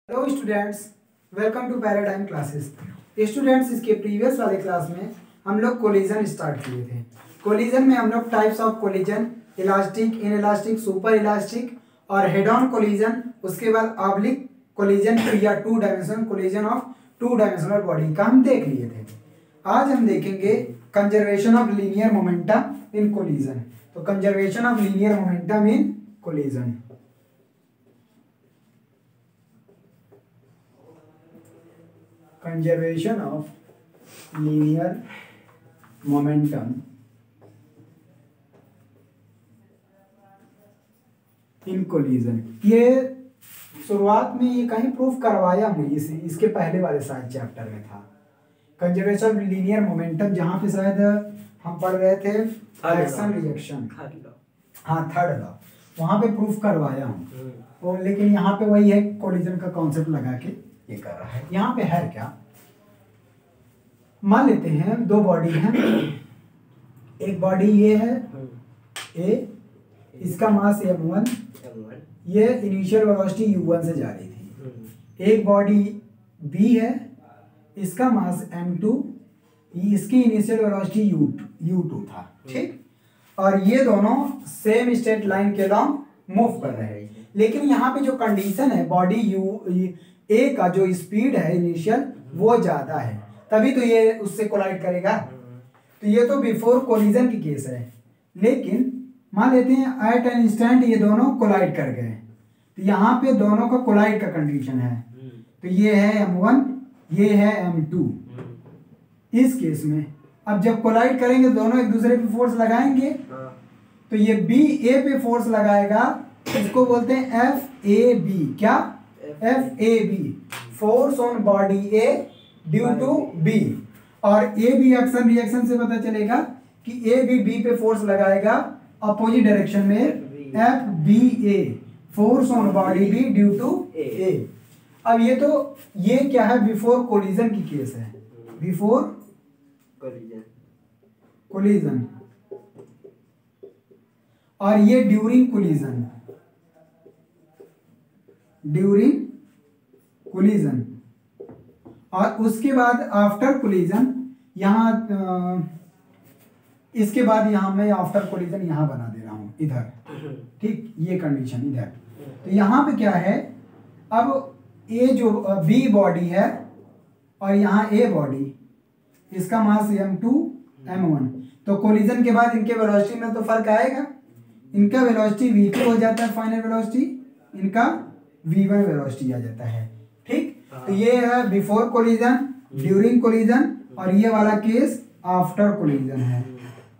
Hello students, welcome to Paradigm classes. Students, इसके previous वाले class में हम लोग कोलिजन स्टार्ट किए थे। कोलिजन में हम लोग types of collision, elastic, inelastic, super elastic और हेड ऑन कोलिजन, उसके बाद ऑब्लिक कोलिजन या two dimensional collision of two dimensional body का हम देख लिए थे। आज हम देखेंगे conservation of linear momentum in collision. तो conservation of linear momentum in collision, conservation of linear momentum in collision. ये शुरुआत में ये कहीं प्रूफ करवाया मुझे, इसके पहले वाले शायद चैप्टर में था कंजर्वेशन ऑफ लीनियर मोमेंटम, जहां पे शायद हम पढ़ रहे थे एक्शन रिएक्शन, हाँ थर्ड लॉ, वहां पे प्रूफ करवाया हूँ। और लेकिन यहाँ पे वही है, कोलिजन का कॉन्सेप्ट लगा के ये कर रहा है। यहाँ पे है क्या, मान लेते हैं दो बॉडी हैं। एक बॉडी ये है ए, इसका मास m1, ये इनिशियल वेलोसिटी u1 से जा रही थी। एक बॉडी बी है, इसका मास m2, इसकी इनिशियल वेलोसिटी u2 था, ठीक। और ये दोनों सेम स्ट्रेट लाइन के लॉन्ग मूव कर रहे हैं। लेकिन यहाँ पे जो कंडीशन है, बॉडी ए का जो स्पीड है इनिशियल वो ज्यादा है, तभी तो ये उससे कोलाइड करेगा। तो ये तो बिफोर कोलिजन की केस है। लेकिन मान लेते हैं एट एन इंस्टेंट ये दोनों कोलाइड कर गए, तो यहाँ पे दोनों का कोलाइड का कंडीशन है। तो ये है m1, ये है m2। इस केस में अब जब कोलाइड करेंगे दोनों एक दूसरे पे फोर्स लगाएंगे, तो ये बी ए पे फोर्स लगाएगा, इसको बोलते हैं FAB। क्या? FAB, force on body A due to B. और ए बी एक्शन रिएक्शन से पता चलेगा कि ए भी बी पे फोर्स लगाएगा अपोजिट डायरेक्शन में, FBA, force on body B due to A. अब ये क्या है, बिफोर कोलिजन की केस है, बिफोर कोलिजन। और ये ड्यूरिंग कोलिजन, ड्यूरिंग कोलिजन। और उसके बाद आफ्टर कोलिजन, यहाँ इसके बाद यहाँ मैं आफ्टर कोलिजन यहाँ बना दे रहा हूँ इधर, ठीक, ये कंडीशन इधर। तो यहाँ पे क्या है, अब ए जो बी बॉडी है और यहाँ ए बॉडी, इसका मास m2 m1, तो कोलिजन के बाद इनके वेलोसिटी में तो फर्क आएगा। इनका वेलोसिटी v2 हो जाता है फाइनल वेलोसिटी, इनका v1 वेलोसिटी आ जाता है, ठीक। तो ये है बिफोर कोलिजन, ड्यूरिंग कोलिजन, और ये वाला केस आफ्टर कोलिजन है,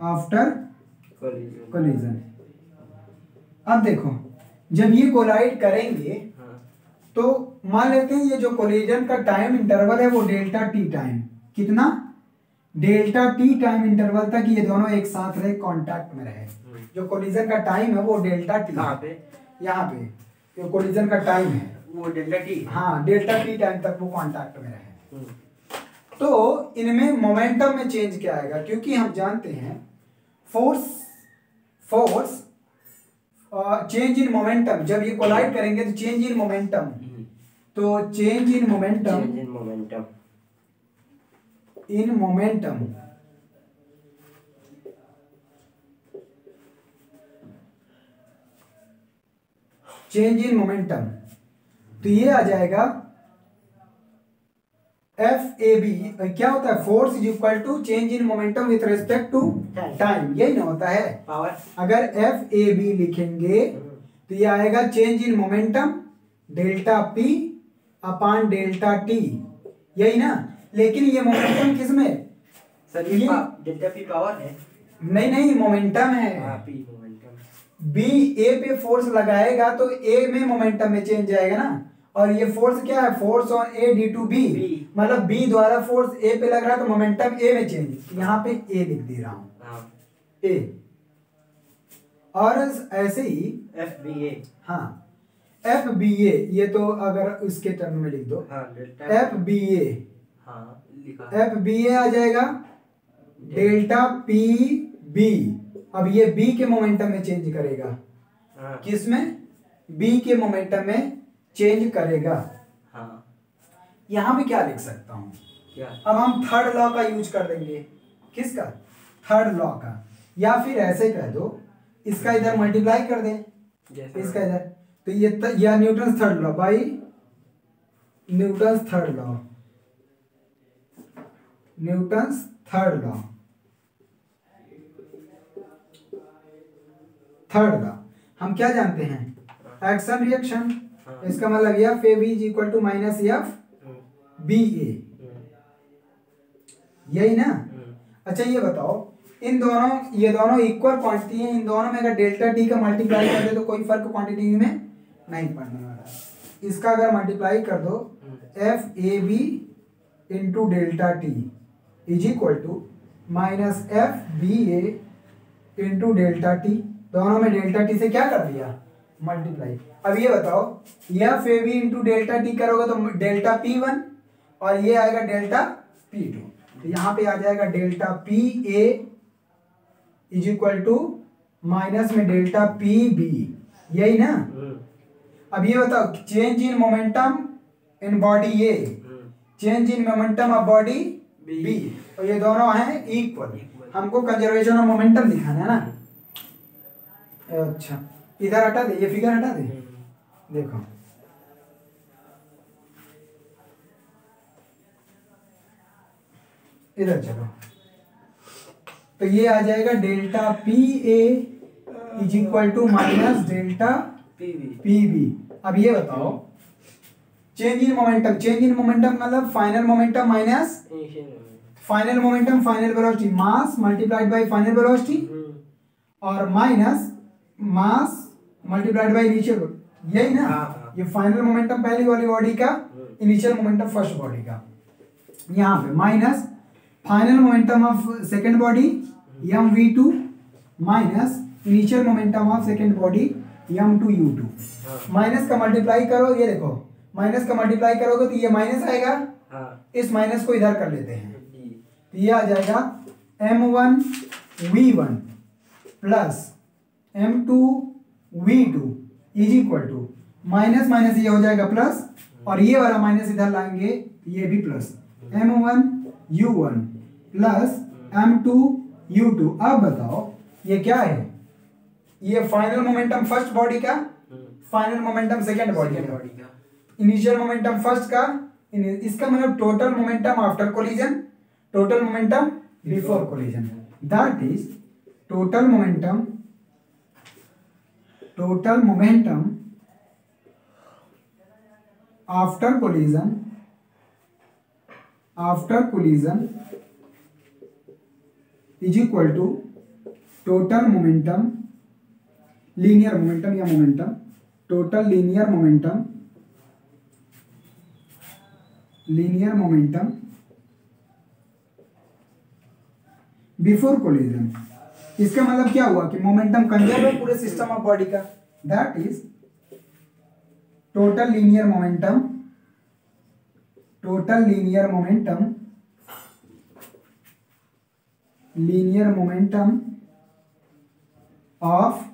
आफ्टर कोलिजन। अब देखो, जब ये कोलाइड करेंगे तो मान लेते हैं ये जो कोलिजन का टाइम इंटरवल है वो डेल्टा टी टाइम, कितना, डेल्टा टी टाइम इंटरवल तक ये दोनों एक साथ रहे, कांटेक्ट में रहे। जो कोलिजन का टाइम है वो डेल्टा टी, यहाँ पे जो कोलिजन का टाइम है वो डेल्टा टी, हाँ डेल्टा टी टाइम तक वो कांटेक्ट में रहे। तो इनमें मोमेंटम में चेंज क्या आएगा, क्योंकि हम जानते हैं फोर्स चेंज इन मोमेंटम, जब ये कोलाइड करेंगे तो चेंज इन मोमेंटम, तो change in momentum, in momentum change in momentum, तो ये आ जाएगा FAB। क्या होता है, force is equal to change in momentum with respect to time, यही ना होता है पावर। अगर FAB लिखेंगे तो ये आएगा change in momentum delta P upon delta T, यही ना। लेकिन ये मोमेंटम किसमें, डेल्टा P पावर है, नहीं मोमेंटम है। बी ए पे फोर्स लगाएगा तो ए में मोमेंटम में चेंज आएगा ना। और ये फोर्स क्या है, force on A due to B, मतलब बी द्वारा फोर्स ए पे लग रहा है तो मोमेंटम ए में चेंज, यहाँ पे ए लिख दे रहा हूं, ए। और ऐसे ही FBA, हाँ FBA, ये तो अगर इसके टर्म में लिख दो, FBA, FBA आ जाएगा डेल्टा पी बी। अब ये बी के मोमेंटम में चेंज करेगा, किसमें, बी के मोमेंटम में चेंज करेगा। हाँ। यहाँ पे क्या लिख सकता हूँ, क्या? अब हम थर्ड लॉ का यूज कर देंगे। किसका? थर्ड लॉ का। या फिर ऐसे कह दो, इसका इधर मल्टीप्लाई कर दें, इसका इधर, तो ये या Newton third law by Newton third law, Newton third law, third law हम क्या जानते हैं, एक्शन रिएक्शन। इसका मतलब F A B is equal to minus F B A, यही ना। अच्छा ये बताओ, इन दोनों, ये दोनों इक्वल क्वांटिटी हैं, इन दोनों में अगर डेल्टा टी का मल्टीप्लाई कर दे तो कोई फर्क क्वांटिटी में नहीं पड़ने वाला। इसका अगर मल्टीप्लाई कर दो F A B into delta T is equal to minus F B A into delta T, दोनों में डेल्टा टी से क्या कर दिया, मल्टीप्लाई। अब ये बताओ, F A B into delta T करोगे तो डेल्टा पी वन और ये आएगा डेल्टा पी टू, तो यहाँ पे आ जाएगा delta P A is equal to minus में डेल्टा पी बी, यही ना। अब ये बताओ, change in momentum in body A, change in momentum of body B, और ये दोनों हैं इक्वल। हमको कंजर्वेशन ऑफ मोमेंटम दिखाना है ना। अच्छा इधर हटा दे, ये फिगर हटा दे, देखो इधर चलो, तो ये आ जाएगा delta P A is equal to minus delta P B. अब ये बताओ, change in momentum, change in momentum मतलब final momentum minus final momentum, final velocity, mass multiplied by final velocity, और minus mass multiplied by initial, यही ना। ये final momentum पहली वाली बॉडी का, इनिशियल मोमेंटम फर्स्ट बॉडी का, यहाँ पे minus final momentum of second body M V two minus initial momentum of second body M two U two. Minus का मल्टीप्लाई करो, ये देखो माइनस का मल्टीप्लाई करोगे तो ये माइनस आएगा, इस माइनस को इधर कर लेते हैं, तो ये आ जाएगा m1 v1 plus m2 v2 is equal to minus minus ये हो जाएगा प्लस, और ये वाला माइनस इधर लाएंगे, ये भी plus, m1 u1 plus m2 u2। अब बताओ ये क्या है, ये फाइनल मोमेंटम फर्स्ट बॉडी का, फाइनल मोमेंटम सेकेंड बॉडी का, इनिशियल मोमेंटम फर्स्ट का, इसका मतलब total momentum after collision, total momentum before collision, that is total momentum after collision is equal to total momentum, linear momentum या momentum, total linear momentum before collision. इसका मतलब क्या हुआ कि मोमेंटम कंजर्व है पूरे सिस्टम ऑफ बॉडी का, that is total linear momentum of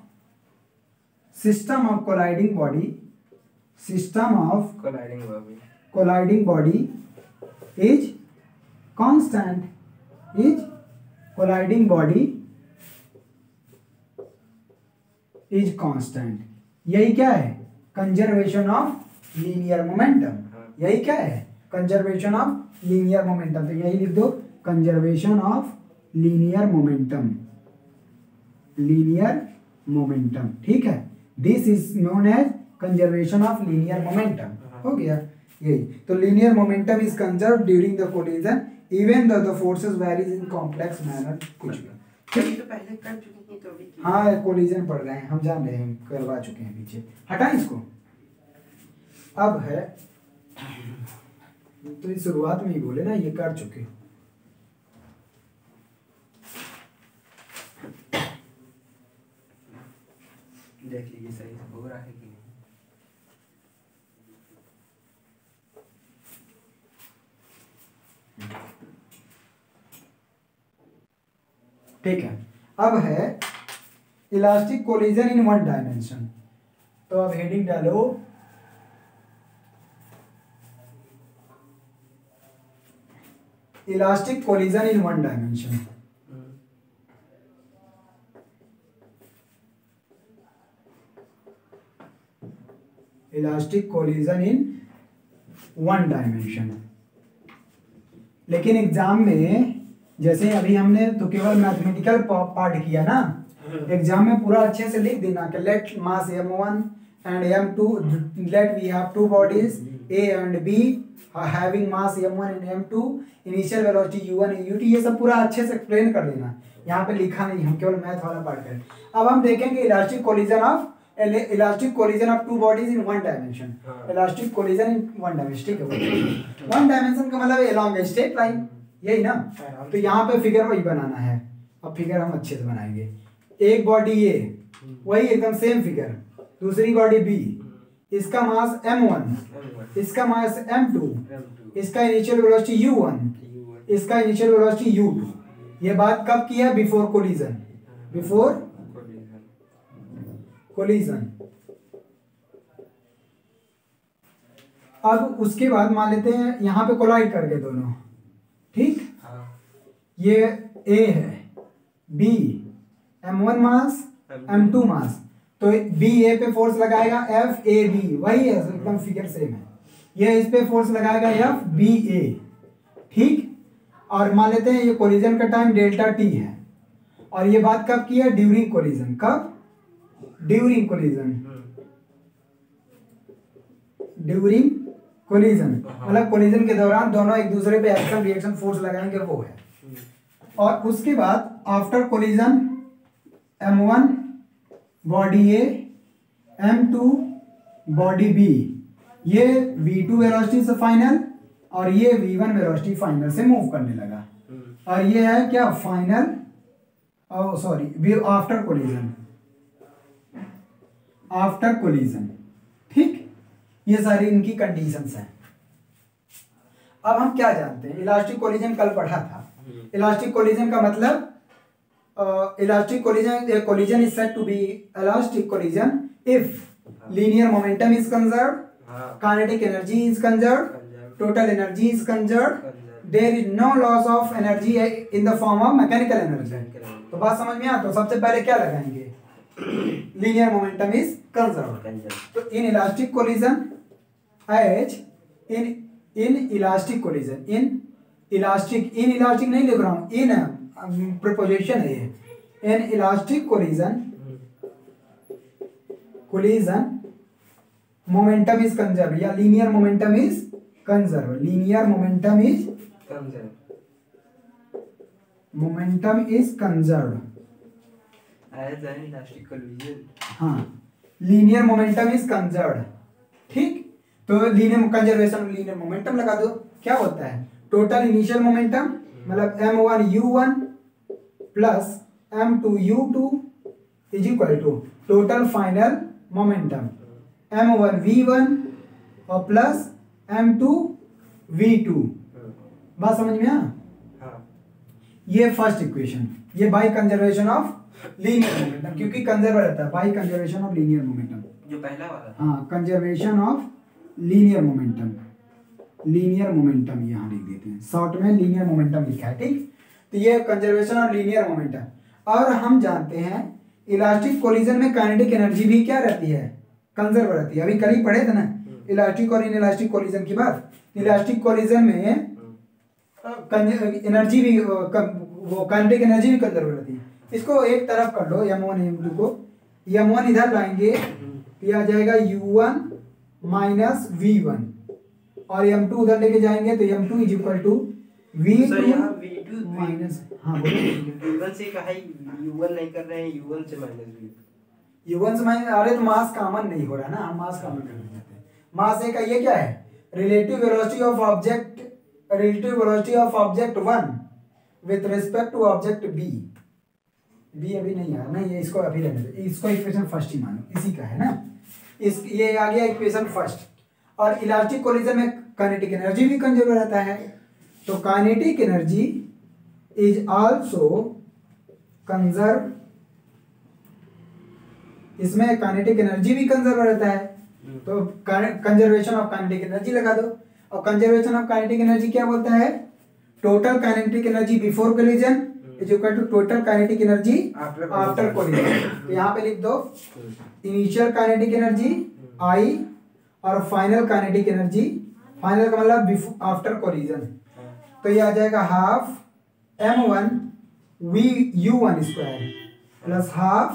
system of colliding body is constant, यही क्या है, कंजर्वेशन ऑफ लीनियर मोमेंटम, यही क्या है, कंजर्वेशन ऑफ लीनियर मोमेंटम। तो यही लिख दो, कंजर्वेशन ऑफ लीनियर मोमेंटम, ठीक है। This is known as conservation of linear momentum, हो गया यही। तो linear momentum is conserve during the collision even the forces varies in complex manner, कुछ भी। तो पहले कर चुके हैं, तो अभी हाँ कोलिजन पढ़ रहे हैं, हम जान रहे हैं, करवा चुके हैं पीछे, हटाएं इसको। अब है, तो इस शुरुआत में ही बोले ना ये कर चुके, देख लीजिए सही से हो रहा है कि नहीं। ठीक है। अब है elastic collision in one dimension, तो अब हेडिंग डालो elastic collision in one dimension. Elastic collision in one dimension. लेकिन एग्जाम में जैसे अभी हमने तो केवल मैथमेटिकल पार्ट किया ना, एग्जाम में पूरा अच्छे से लिख देना कि let mass m1 and m2, let we have two bodies a and b having mass m1 and m2, initial velocity u1 and u2, ये सब पूरा अच्छे से एक्सप्लेन कर देना। यहाँ पे लिखा नहीं, हम केवल मैथ वाला पार्ट करें। अब हम देखेंगे elastic collision of two bodies in one dimension. Elastic collision in one dimension, ठीक है। वन डायमेंशन का मतलब अलोंग ए स्ट्रेट लाइन, यही ना। तो यहाँ पे फिगर वही बनाना है। अब फिगर हम अच्छे से बनाएंगे। एक बॉडी ए, वही एकदम सेम फिगर। दूसरी बॉडी बी, इसका मास m1, इसका मास m2, इसका इनिशियल वेलोसिटी u1, इसका इनिशियल वेलोसिटी u2। ये बात कब की है? Before collision. Before collision. अब उसके बाद मान लेते हैं यहाँ पे कोलाइड करके दोनों, ठीक। ये A है, B m1 मास, m2 मास, तो B A पे फोर्स लगाएगा F A B, वही है एकदम फिगर सेम है। ये इस पे फोर्स लगाएगा F B A, ठीक। और मान लेते हैं ये कोलिजन का टाइम डेल्टा t है। और ये बात कब की है? During collision. कब? During collision. ड्यूरिंग कोलिजन मतलब कोलिजन के दौरान दोनों एक दूसरे पे एक्शन रिएक्शन फोर्स लगाएंगे, वो है। और उसके बाद after collision m1 body A, m2 body B, ये v2 वेलोसिटी से फाइनल और ये v1 वेलोसिटी फाइनल से मूव करने लगा। और ये है क्या? Final, sorry after collision. After collision, ठीक। ये सारी इनकी कंडीशंस हैं। अब हम क्या जानते हैं? इलास्टिक कोलिजन कल पढ़ा था। इलास्टिक कोलिजन का मतलब elastic collision is said to be elastic collision if linear momentum is conserved, kinetic energy is conserved, total energy is conserved, there is no loss of energy in the form of mechanical energy. तो बात समझ में आ? तो सबसे पहले क्या लगाएंगे? Linear momentum is conserved. तो in elastic collision as in elastic collision, in elastic नहीं लिख रहा हूं, इन प्रीपोजिशन है ये। In elastic collision momentum is conserve या linear momentum is conserve. Linear momentum is conserve as an elastic collision. हाँ, linear momentum is conserve, ठीक। तो लीनियर कंजर्वेशन लीनियर मोमेंटम लगा दो। क्या होता है? टोटल इनिशियल मोमेंटम मतलब m1 u1 plus m2 u2 is equal to total final momentum m1 v1 और प्लस m2 v2। बात समझ में आ? ये फर्स्ट इक्वेशन, ये by conservation of linear momentum, क्योंकि कंजर्व रहता है by conservation of linear momentum, जो पहला वाला। हाँ, conservation of linear momentum. Linear momentum यहाँ लिख देते हैं, शॉर्ट में लीनियर मोमेंटम लिखा है, ठीक। तो ये कंजर्वेशन ऑफ लीनियर मोमेंटम। और हम जानते हैं इलास्टिक कोलिजन में काइनेटिक एनर्जी भी क्या रहती है? कंजर्व रहती है। अभी कल ही पढ़े थे ना इलास्टिक और इनइलास्टिक कोलिजन की बात। इलास्टिक कोलिजन में एनर्जी भी वो काइनेटिक एनर्जी भी कंजर्व रहती है। इसको एक तरफ कर लो, m1 m2 को, m1 इधर लाएंगे तो आ जाएगा u1 माइनस v1 और m2 उधर लेके जाएंगे तो m2 is equal to v2 minus, हाँ v1 से कहा u1 नहीं कर रहे हैं, u1 से माइनस v2। u1 से माइनस, अरे तो मास कॉमन नहीं हो रहा ना, हम मास कॉमन करना चाहते हैं। मास ए का ये क्या है? Relative velocity of object, relative velocity of object 1 with respect to object B. B अभी नहीं आया ना, ये इसको अभी रहने दो, इसको इक्वेशन फर्स्ट ही मानो, इसी का है ना। इस ये आ गया इक्वेशन फर्स्ट। और इलास्टिक कोलिजन में काइनेटिक एनर्जी भी कंजर्व रहता है, तो kinetic energy is also conserve, इसमें काइनेटिक एनर्जी भी कंजर्व रहता है। तो कंजर्वेशन ऑफ काइनेटिक एनर्जी लगा दो। और कंजर्वेशन ऑफ काइनेटिक एनर्जी क्या बोलता है? Total kinetic energy before collision is equal to total kinetic energy after collision. तो यहाँ पे लिख दो इनिशियल काइनेटिक एनर्जी आई और फाइनल काइनेटिक एनर्जी, फाइनल का मतलब आफ्टर कोलिजन। तो ये आ जाएगा half m1 u1 square plus half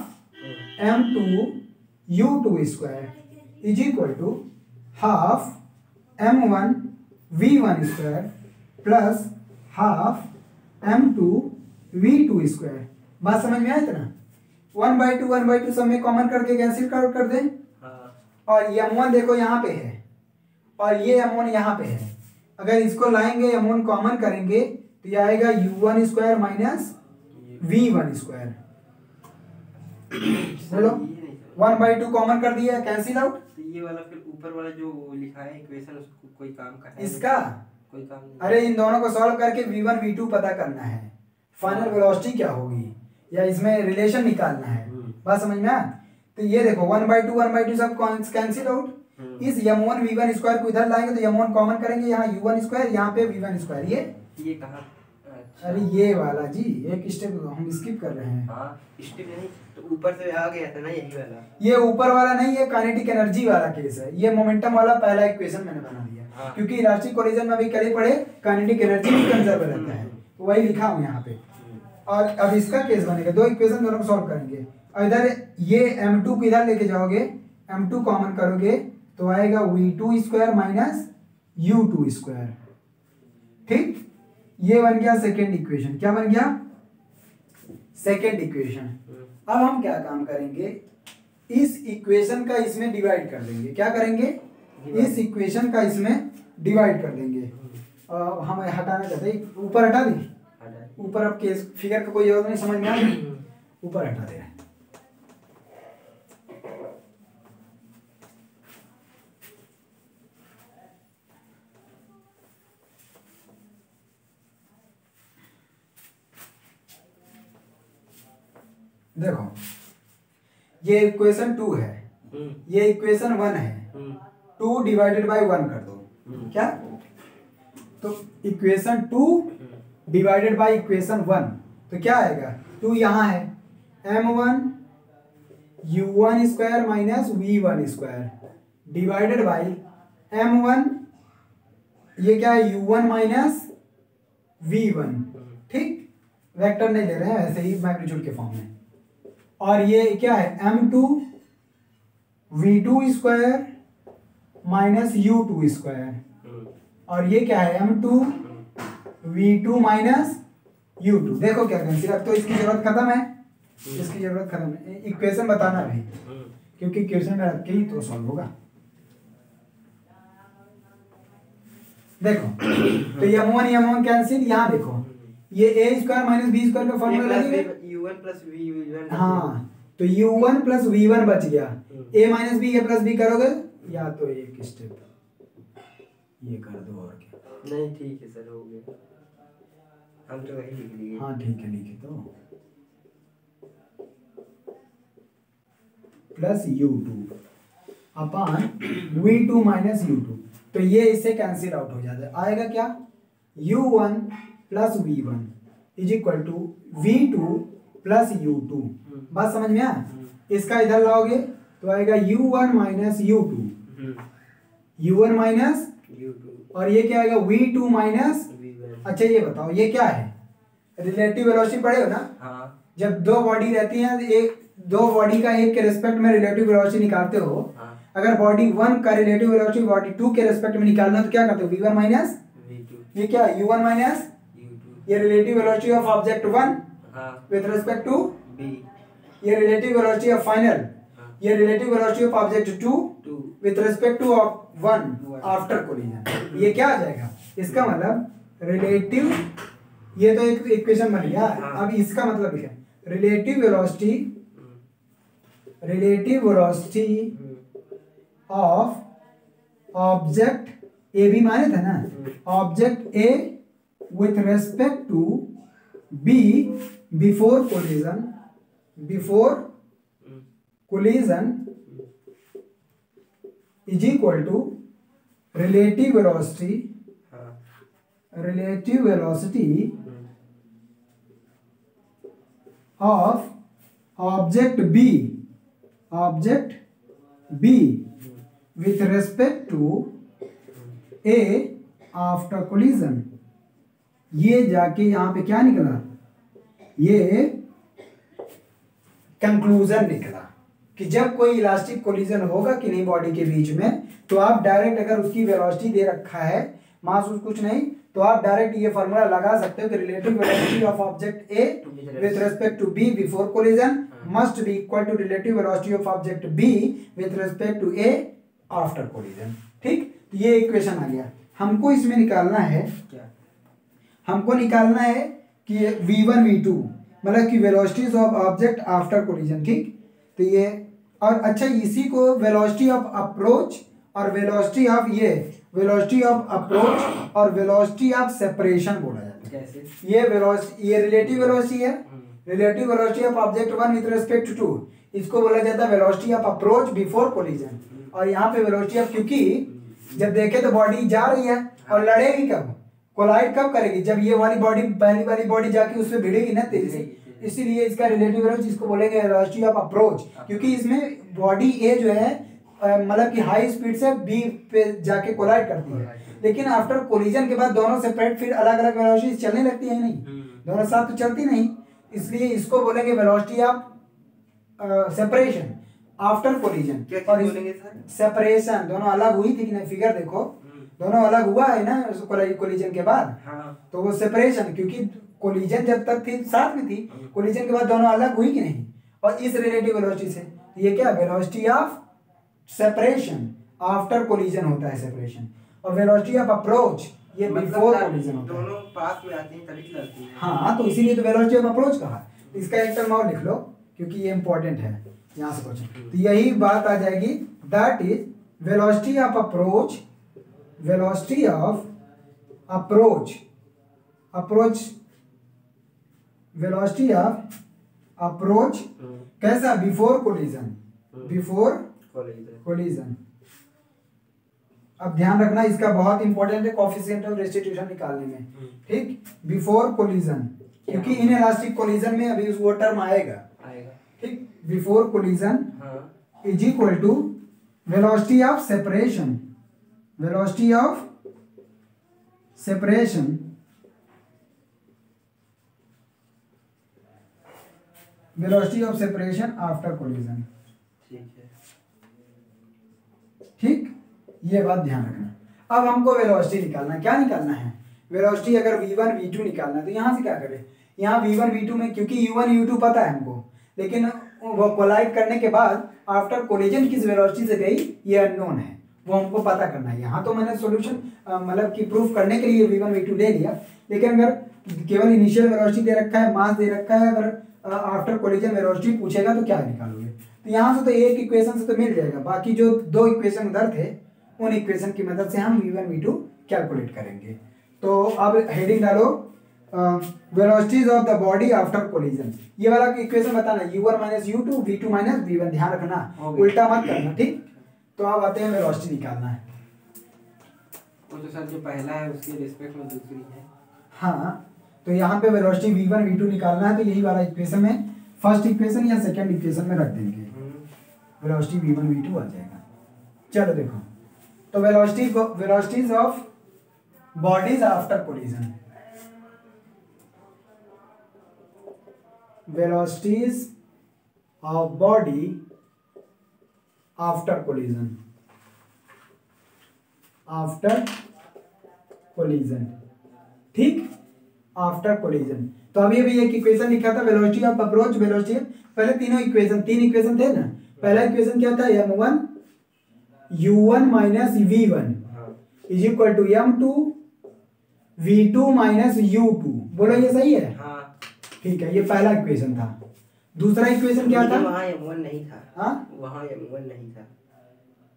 m2 u2 square is equal to half m1 v1 square plus half m2 v2 square. बात समझ में आया इतना? 1/2 सब में कॉमन करके कैंसिल कर दें। और ये m1 देखो यहाँ पे है और ये m1 यहाँ पे है, अगर इसको लाएंगे m1 कॉमन करेंगे तो ये आएगा u1 square minus v1 square. बोलो 1/2 कॉमन कर दिया, कैंसिल आउट। तो ये वाला फिर ऊपर वाला जो लिखा है इक्वेशन उसको कोई काम का है इसका कोई काम नहीं। अरे इन दोनों को सॉल्व करके v1 v2 पता करना है, फाइनल वेलोसिटी क्या होगी या इसमें रिलेशन निकालना है। बात समझ में आया? तो ये देखो 1/2 सब कैंसिल आउट। इस m1 v1 स्क्वायर को इधर लाएंगे तो m1 कॉमन करेंगे, यहाँ u1 स्क्वायर यहाँ पे v1 स्क्वायर। ये कहाँ? अच्छा। अरे ये वाला जी एक स्टेप हम स्किप कर रहे हैं। हाँ स्टेप नहीं तो ऊपर से आ गया था ना यही वाला। ये ऊपर वाला नहीं, ये काइनेटिक एनर्जी वाला केस है। ये मोमेंटम वाला पहला इक्वेशन मैंने बना दिया। हाँ। क्योंकि इलास्टिक कोलिजन में अभी कल पढ़े काइनेटिक एनर्जी भी कंजर्व रहता है, तो वही लिखा हूँ यहाँ पे। और अब इसका केस बनेगा, दो इक्वेशन दोनों को सॉल्व करेंगे और इधर ये m2 को इधर लेके जाओगे, m2 कॉमन करोगे तो आएगा v2 square minus u2 square. ठीक, ये बन गया सेकेंड इक्वेशन। क्या बन गया? Second equation. अब हम क्या काम करेंगे, इस इक्वेशन का इसमें डिवाइड कर देंगे। क्या करेंगे? इस इक्वेशन का इसमें डिवाइड कर देंगे। हम हटाना चाहते हैं, ऊपर हटा दें। ऊपर अब केस फिगर का कोई जरूरत नहीं, समझ में आ गया? ऊपर हटा दे। देखो ये इक्वेशन 2 है, ये इक्वेशन 1 है। 2 डिवाइडेड बाय 1 कर दो। क्या? तो इक्वेशन 2 डिवाइडेड बाय इक्वेशन 1 तो क्या आएगा? 2 यहाँ है, m1 u1 square minus v1 square divided by m1 ये क्या है u1 माइनस v1। ठीक, वेक्टर नहीं ले रहे हैं, ऐसे ही मैग्नीट्यूड के फॉर्म में। और ये क्या है m2 v2 square minus u2 square. और ये क्या है m2 v2 माइनस u2। देखो क्या कैंसिल, अब तो इसकी जरूरत खत्म है, इसकी जरूरत खत्म है। इक्वेशन बताना भी, क्योंकि इक्वेशन में रख के ही तो सॉल्व होगा। देखो तो m1 कैंसिल। यहाँ देखो ये a square minus b square का फॉर्मूला लगेगा। u1 plus v1। हाँ तो u1 प्लस v1 बच गया। a minus b a plus b करोगे या तो एक स्टेप ये कर दो और क्या। नहीं ठीक है सर, हो गया, हम तो वही लिख लिए। हाँ ठीक है, लिखे तो प्लस u2 अपान v2 माइनस u2। तो ये इससे कैंसिल आउट हो जाता है। आएगा क्या? u1 plus v1 is equal to v2 plus u2। बात समझ में आया? इसका इधर लाओगे तो आएगा u1 minus u2, u1 minus u2 और ये क्या आएगा v2 माइनस v1। अच्छा ये बताओ ये क्या है? रिलेटिव वेलोसिटी पढ़े हो ना? हाँ। जब दो बॉडी रहती हैं, एक दो बॉडी का एक के रेस्पेक्ट में रिलेटिव वेलोसिटी निकालते हो। हाँ। अगर बॉडी 1 का रिलेटिव वेलोसिटी बॉडी 2 के रेस्पेक्ट में निकालना तो क्या करते हो? v1 minus v2। ये क्या u1 माइनस u2। ये relative velocity of object 1 with respect to b। ये रिलेटिव वेलोसिटी ऑफ फाइनल, ये relative velocity of object 2 with respect to 1 after collision. ये क्या आ जाएगा? इसका मतलब रिलेटिव, ये तो एक इक्वेशन बन गया। अब इसका मतलब क्या? Relative velocity of object A भी माने थे ना, object A with respect to B before collision is equal to relative velocity relative velocity of object B with respect to A after collision. ये जाके यहाँ पे क्या निकला, ये कंक्लूजन निकला कि जब कोई इलास्टिक कोलिजन होगा कि नहीं बॉडी के बीच में, तो आप डायरेक्ट अगर उसकी वेलोसिटी दे रखा है, मास कुछ नहीं, तो आप डायरेक्ट ये फॉर्मूला लगा सकते हो कि relative velocity of object A with respect to B before collision must be equal to relative velocity of object B with respect to A after collision. ठीक, ये इक्वेशन आ गया। हमको इसमें निकालना है क्या, हमको निकालना है कि v1 v2 मतलब कि velocities of object after collision. ठीक, तो ये और अच्छा, इसी को वेलोसिटी ऑफ अप्रोच और velocity of velocity of approach और वेलोसिटी ऑफ सेपरेशन बोला जाता है। कैसे? ये वेलोसिटी, ये रिलेटिव वेलोसिटी है, relative velocity of object one with respect to, इसको बोला जाता है velocity of approach before collision. और यहाँ पे वेलोसिटी ऑफ, क्योंकि जब देखे तो बॉडी जा रही है और लड़ेगी कब, कोलाइड कब करेगी, जब ये वाली बॉडी पहली वाली बॉडी जाके उसमें भिड़ेगी ना तेजी से, इसीलिए इसका रिलेटिव वेलोसिटी इसको बोलेंगे वेलोसिटी ऑफ अप्रोच, क्योंकि इसमें बॉडी ए जो है मतलब कि हाई स्पीड से बी पे जाके कोलाइड करती है, लेकिन आफ्टर कोलिजन के बाद दोनों सेपरेट फिर अलग अलग वेलोसिटी चलने लगती है, नहीं दोनों साथ तो चलती नहीं, इसलिए इसको बोलेंगे velocity of separation after collision. और सेपरेशन दोनों अलग हुई थी कि नहीं, फिगर देखो दोनों अलग हुआ है ना कोलिजन के बाद। हाँ। तो वो सेपरेशन, क्योंकि कोलिजन जब तक थी साथ में थी, कोलिजन के बाद दोनों अलग हुई कि नहीं, और इस रिलेटिव वेलोसिटी से ये क्या velocity of separation after collision होता है सेपरेशन, और वेलोसिटी ऑफ अप्रोच ये बिफोर कोलिजन होता है, दोनों पास में आती हैं तभी चलती है। हाँ, तो इसीलिए तो वेलोसिटी ऑफ अप्रोच कहा। इसका एक टर्म और लिख लो क्योंकि ये इंपॉर्टेंट है, यहाँ से क्वेश्चन, तो यही बात आ जाएगी, that is velocity of approach, velocity of approach, velocity of approach कैसा, बिफोर कोलिजन, बिफोर कोलिजन। अब ध्यान रखना, इसका बहुत इंपॉर्टेंट है कोएफिशिएंट ऑफ रेस्टिट्यूशन निकालने में। ठीक, बिफोर कोलिजन, क्योंकि इनइलास्टिक कोलिजन में अभी वो टर्म आएगा। ठीक, before collision is equal to velocity of separation, velocity of separation velocity of separation after collision. ठीक, ये बात ध्यान रखना। अब हमको वेलोसिटी निकालना है, क्या निकालना है, वेलोसिटी अगर v1 v2 निकालना है तो यहाँ से क्या करें, यहाँ v1 v2 में क्योंकि u1 u2 पता है हमको, लेकिन वो कोलाइड करने के बाद आफ्टर कोलिजन किस वेलोसिटी से गई ये अननोन है, वो हमको पता करना है। यहाँ तो मैंने सॉल्यूशन मतलब कि प्रूफ करने के लिए v1 v2 ले लिया, लेकिन अगर केवल इनिशियल वेलोसिटी दे रखा है, मास दे रखा है, अगर आफ्टर कोलिजन वेलोसिटी पूछेगा तो क्या निकालोगे, तो यहाँ से तो एक इक्वेशन से तो मिल जाएगा, बाकी जो दो इक्वेशन उधर थे उन इक्वेशन की मदद से हम v1 v2 कैलकुलेट करेंगे। तो अब हेडिंग डालो velocities of the body after collision, ये वाला इक्वेशन बताना u1 minus u2 v2 minus v1, ध्यान रखना उल्टा मत करना। ठीक, तो अब आते हैं वेलोसिटी निकालना है, वो तो सर जो पहला है उसके रिस्पेक्ट में दूसरी है। हाँ, तो यहाँ पे वेलोसिटी v1 v2 निकालना है, तो यही वाला इक्वेशन में फर्स्ट इक्वेशन या सेकंड इक्वेशन में रख देंगे, वेलोसिटी v1 v2 आ जाएगा। चलो देखो, तो velocities of bodies after collision, velocities of body after collision, after collision. ठीक, आफ्टर कोलिजन। तो अभी अभी एक इक्वेशन लिखा था वेलोसिटी ऑफ अप्रोच, वेलोसिटी, पहले तीन इक्वेशन थे ना। पहला इक्वेशन क्या था, m1 u1 minus v1 is equal to m2 v2 minus u2, बोलो ये सही है। हाँ। ठीक है, ये पहला इक्वेशन था। दूसरा इक्वेशन क्या था, वहाँ m1 नहीं था। हाँ, वहाँ m1 नहीं था।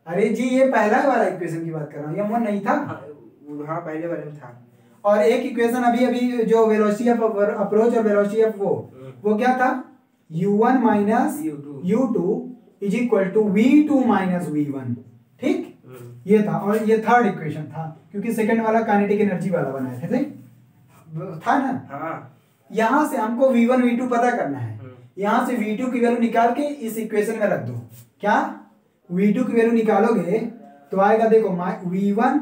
अरे जी, ये पहला वाला इक्वेशन की बात कर रहा हूँ, m1 नहीं था। हाँ, पहले वाले में था। और एक इक्वेशन अभी अभी जो वेलोसिटी ऑफ अप्रोच और वेलोसिटी ऑफ वो क्या था, u1 minus u2 is equal to v2 minus v1। ठीक, ये था, और ये थर्ड इक्वेशन था क्योंकि सेकंड वाला काइनेटिक एनर्जी वाला बनाए थे, ठीक था ना। हाँ। यहाँ से हमको V1 V2 पता करना है, यहाँ से V2 की वैल्यू निकाल के इस इक्वेशन में रख दो। क्या V2 की वैल्यू निकालोगे तो आएगा, देखो V1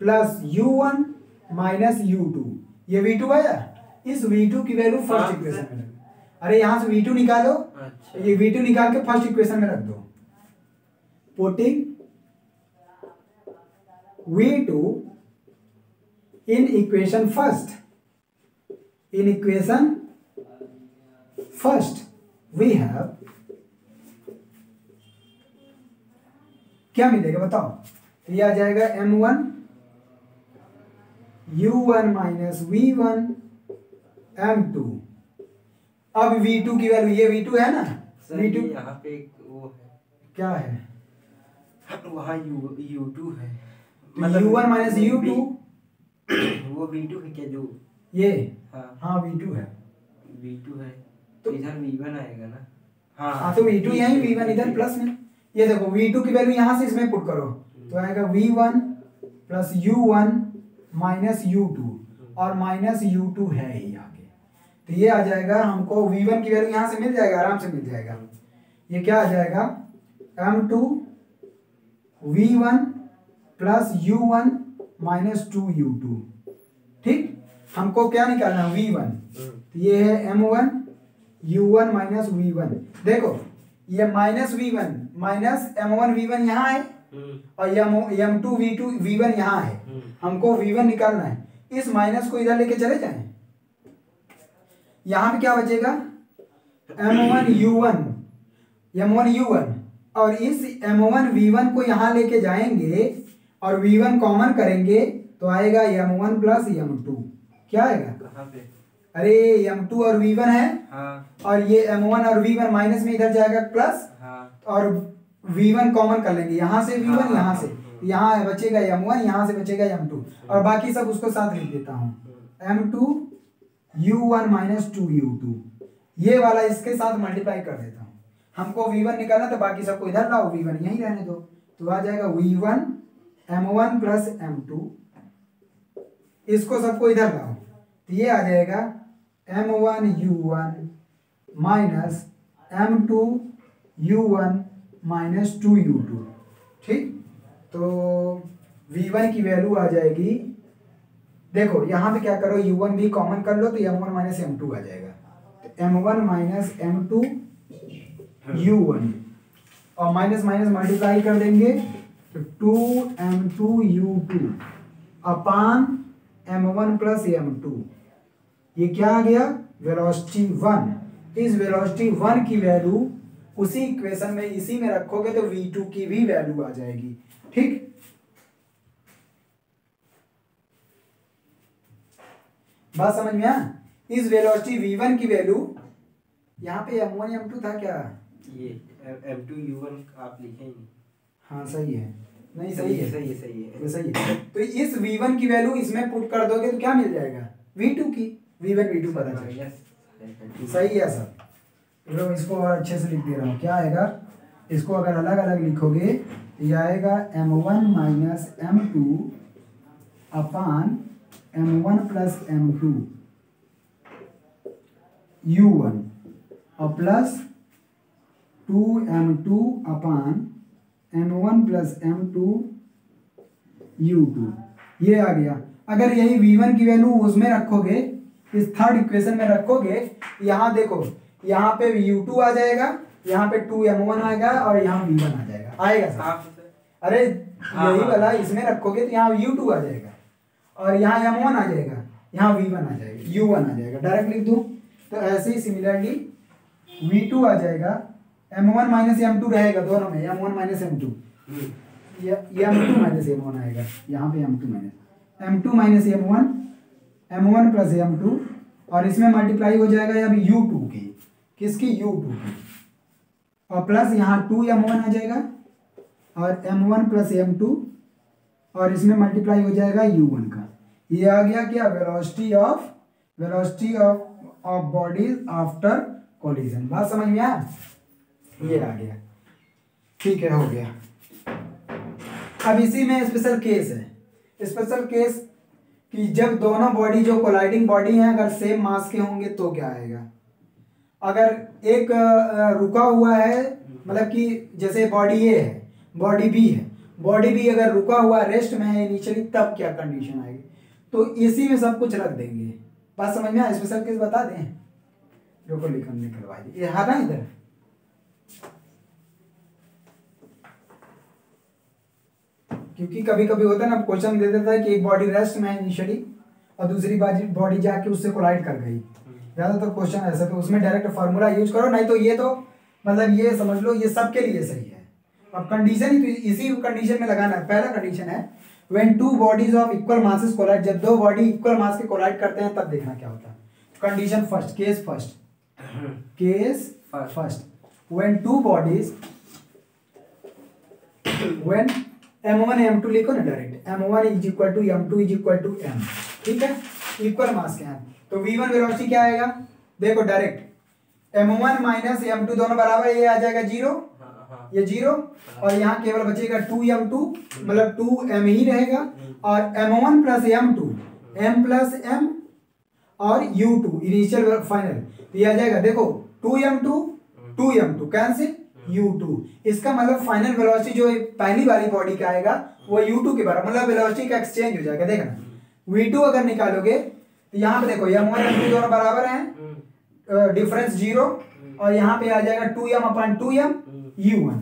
plus U1 minus U2, ये V2 आया। इस V2 की वैल्यू फर्स्ट इक्वेशन में रख दो। अरे यहाँ से V2 निकालो, अच्छा। ये V2 निकाल के फर्स्ट इक्वेशन में रख दो। Putting V2 in equation first, in equation first we have, क्या मिलेगा बताओ। ये आ जाएगा M1 U1 minus V1 M2। अब V2 की वैल्यू, ये V2 है ना, V2 यहाँ पे वो है, क्या है, वहाँ U2 है, U1 माइनस U2, वो V2 है क्या जो ये, हाँ V2 है, V2 है तो इधर V1 आएगा ना। हाँ तो V2 यहीं, V1 इधर प्लस में। ये देखो V2 की वैल्यू यहाँ से इसमें पुट करो तो आएगा V1 plus U1 minus U2, और माइनस U2 है ही आगे, तो ये आ जाएगा। हमको V1 की वैल्यू यहाँ से मिल जाएगा, आराम से मिल जाएगा। ये क्या आ जाएगा, M2 V1 plus U1 minus 2U2, ठीक। हमको क्या निकालना है, V1, तो ये है M1 U1 माइनस V1। देखो ये minus V1 minus M1 V1 यहाँ है, और M2 V2 V1 यहाँ है। हमको V1 निकालना है, इस माइनस को इधर लेके चले जाएं, यहाँ पे क्या बचेगा, M1 U1 और इस M1 V1 को यहाँ लेके जाएंगे और V1 कॉमन करेंगे तो आएगा M1 प्लस M2। क्या आएगा, कहाँ पे, अरे M2 और V1 है, हाँ, और ये M1 और V1 माइनस में इधर जाएगा प्लस, हाँ, और V1 कॉमन कर लेंगे, यहाँ से V1 हाँ, यहाँ से, यहाँ बचेगा M1, यहाँ से बचेगा M2, और बाकी सब उसको साथ लिख देता हूँ, M2 U1 माइनस 2U2, ये वाला इसके साथ मल्टीप्लाई कर देता हूँ। हमको V1 निकालना तो बाकी सबको इधर लाओ, V1 यहीं रहने दो, तो आ जाएगा V1 M1 प्लस M2, इसको सबको इधर लाओ तो ये आ जाएगा M1 U1 minus M2 U1 minus 2U2, ठीक। तो V1 की वैल्यू आ जाएगी, देखो यहाँ पे क्या करो, U1 भी कॉमन कर लो तो M1 माइनस M2 आ जाएगा, तो M1 माइनस M2 U1, और माइनस माइनस मल्टीप्लाई कर देंगे तो 2M2 U2 अपान M1 प्लस M2, ये क्या आ गया, वेलोसिटी 1। इस वेलोसिटी 1 की वैल्यू उसी इक्वेशन में इसी में रखोगे तो V2 की भी वैल्यू आ जाएगी, ठीक। बात समझ में आया। इस वेलोसिटी V1 की वैल्यू, यहाँ पे M1 M2 था क्या, ये M2 U1 आप लिखे ही नहीं, हाँ सही है, नहीं सही है, सही है, सही है, तो सही है। तो इस V1 की वैल्यू इसमें पुट कर दोगे तो क्या मिल जाएगा, V2 की, V1 V2 पता चलेगा, सही है सर। लो इसको और अच्छे से लिख दे रहा हूँ, क्या आएगा, इसको अगर अलग अलग लिखोगे तो ये आएगा M1 माइनस M2 अपान M1 प्लस M2 U1 और प्लस 2M2 अपान M1 प्लस M2 U2, ये आ गया। अगर यही V1 की वैल्यू उसमें रखोगे, इस थर्ड इक्वेशन में रखोगे, यहाँ देखो यहाँ पे U2 आ जाएगा, यहाँ पे 2M1 आएगा और यहाँ V1 आ जाएगा, आएगा सर। अरे यही वाला इसमें रखोगे तो यहाँ U2 आ जाएगा और यहाँ M1 आ जाएगा, यहाँ V1 आ जाएगा, U1 आ जाएगा, डायरेक्ट लिख दूँ। तो ऐसे ही सिमिलरली V2 आ जाएगा, M1 माइनस M2 रहेगा दोनों में, M1 माइनस M2, ये M2 माइनस M1 आएगा, यहाँ पे M2 minus M1, M1 plus M2, और इसमें मल्टीप्लाई हो जाएगा अब U2 की, किसकी, U2 की, और प्लस यहाँ 2M1 आ जाएगा और M1 प्लस M2, और इसमें मल्टीप्लाई हो जाएगा U1 का। ये आ गया क्या, velocity of bodies after collision. बात समझ में आया, ये आ गया, ठीक है, हो गया। अब इसी में स्पेशल केस है, स्पेशल केस कि जब दोनों बॉडी जो कोलाइडिंग बॉडी हैं अगर सेम मास के होंगे तो क्या आएगा। अगर एक रुका हुआ है, मतलब कि जैसे बॉडी ए है, बॉडी बी है, बॉडी बी अगर रुका हुआ रेस्ट में है इनिशियली, तब क्या कंडीशन आएगी। तो इसी में सब कुछ रख देंगे। बात समझ में आया? स्पेशल केस बता दें, रुको निकलवा दी, ये ना इधर। क्योंकि कभी कभी होता है ना, क्वेश्चन दे देता है कि एक बॉडी रेस्ट में है इनिशियली और दूसरी बॉडी जाके उससे कोलाइड कर गई, ज़्यादातर क्वेश्चन ऐसा, तो उसमें डायरेक्ट फार्मूला यूज करो, नहीं तो ये तो मतलब ये समझ लो ये सबके लिए सही है। अब कंडीशन ही तो इसी कंडीशन में लगाना है। पहला कंडीशन है when two bodies of equal masses collide, जब दो बॉडी इक्वल मास के कोलाइड करते हैं तब देखना क्या होता है। Condition first, case first when two bodies, when m1 m2 लिखो ना direct, m1 is equal to m2 is equal to m, ठीक है, इक्वल मास के हैं। तो v1 वेलोसिटी क्या आएगा, देखो डायरेक्ट m1 माइनस m2 दोनों बराबर, ये आ जाएगा 0, ये 0, और यहाँ केवल बचेगा 2m2, मतलब 2m ही रहेगा, और m1 plus m2, m plus m और u2 इनिशियल फाइनल, ये आ जाएगा देखो 2m2 कैंसिल, u2, इसका मतलब फाइनल वेलोसिटी जो पहली वाली बॉडी का आएगा वो u2 के बराबर, मतलब वेलोसिटी का एक्सचेंज हो जाएगा। देखना v2 अगर निकालोगे तो यहाँ पे देखो m1 m2 दोनों बराबर हैं, डिफरेंस 0, और यहाँ पे आ जाएगा 2m अपान 2m u1,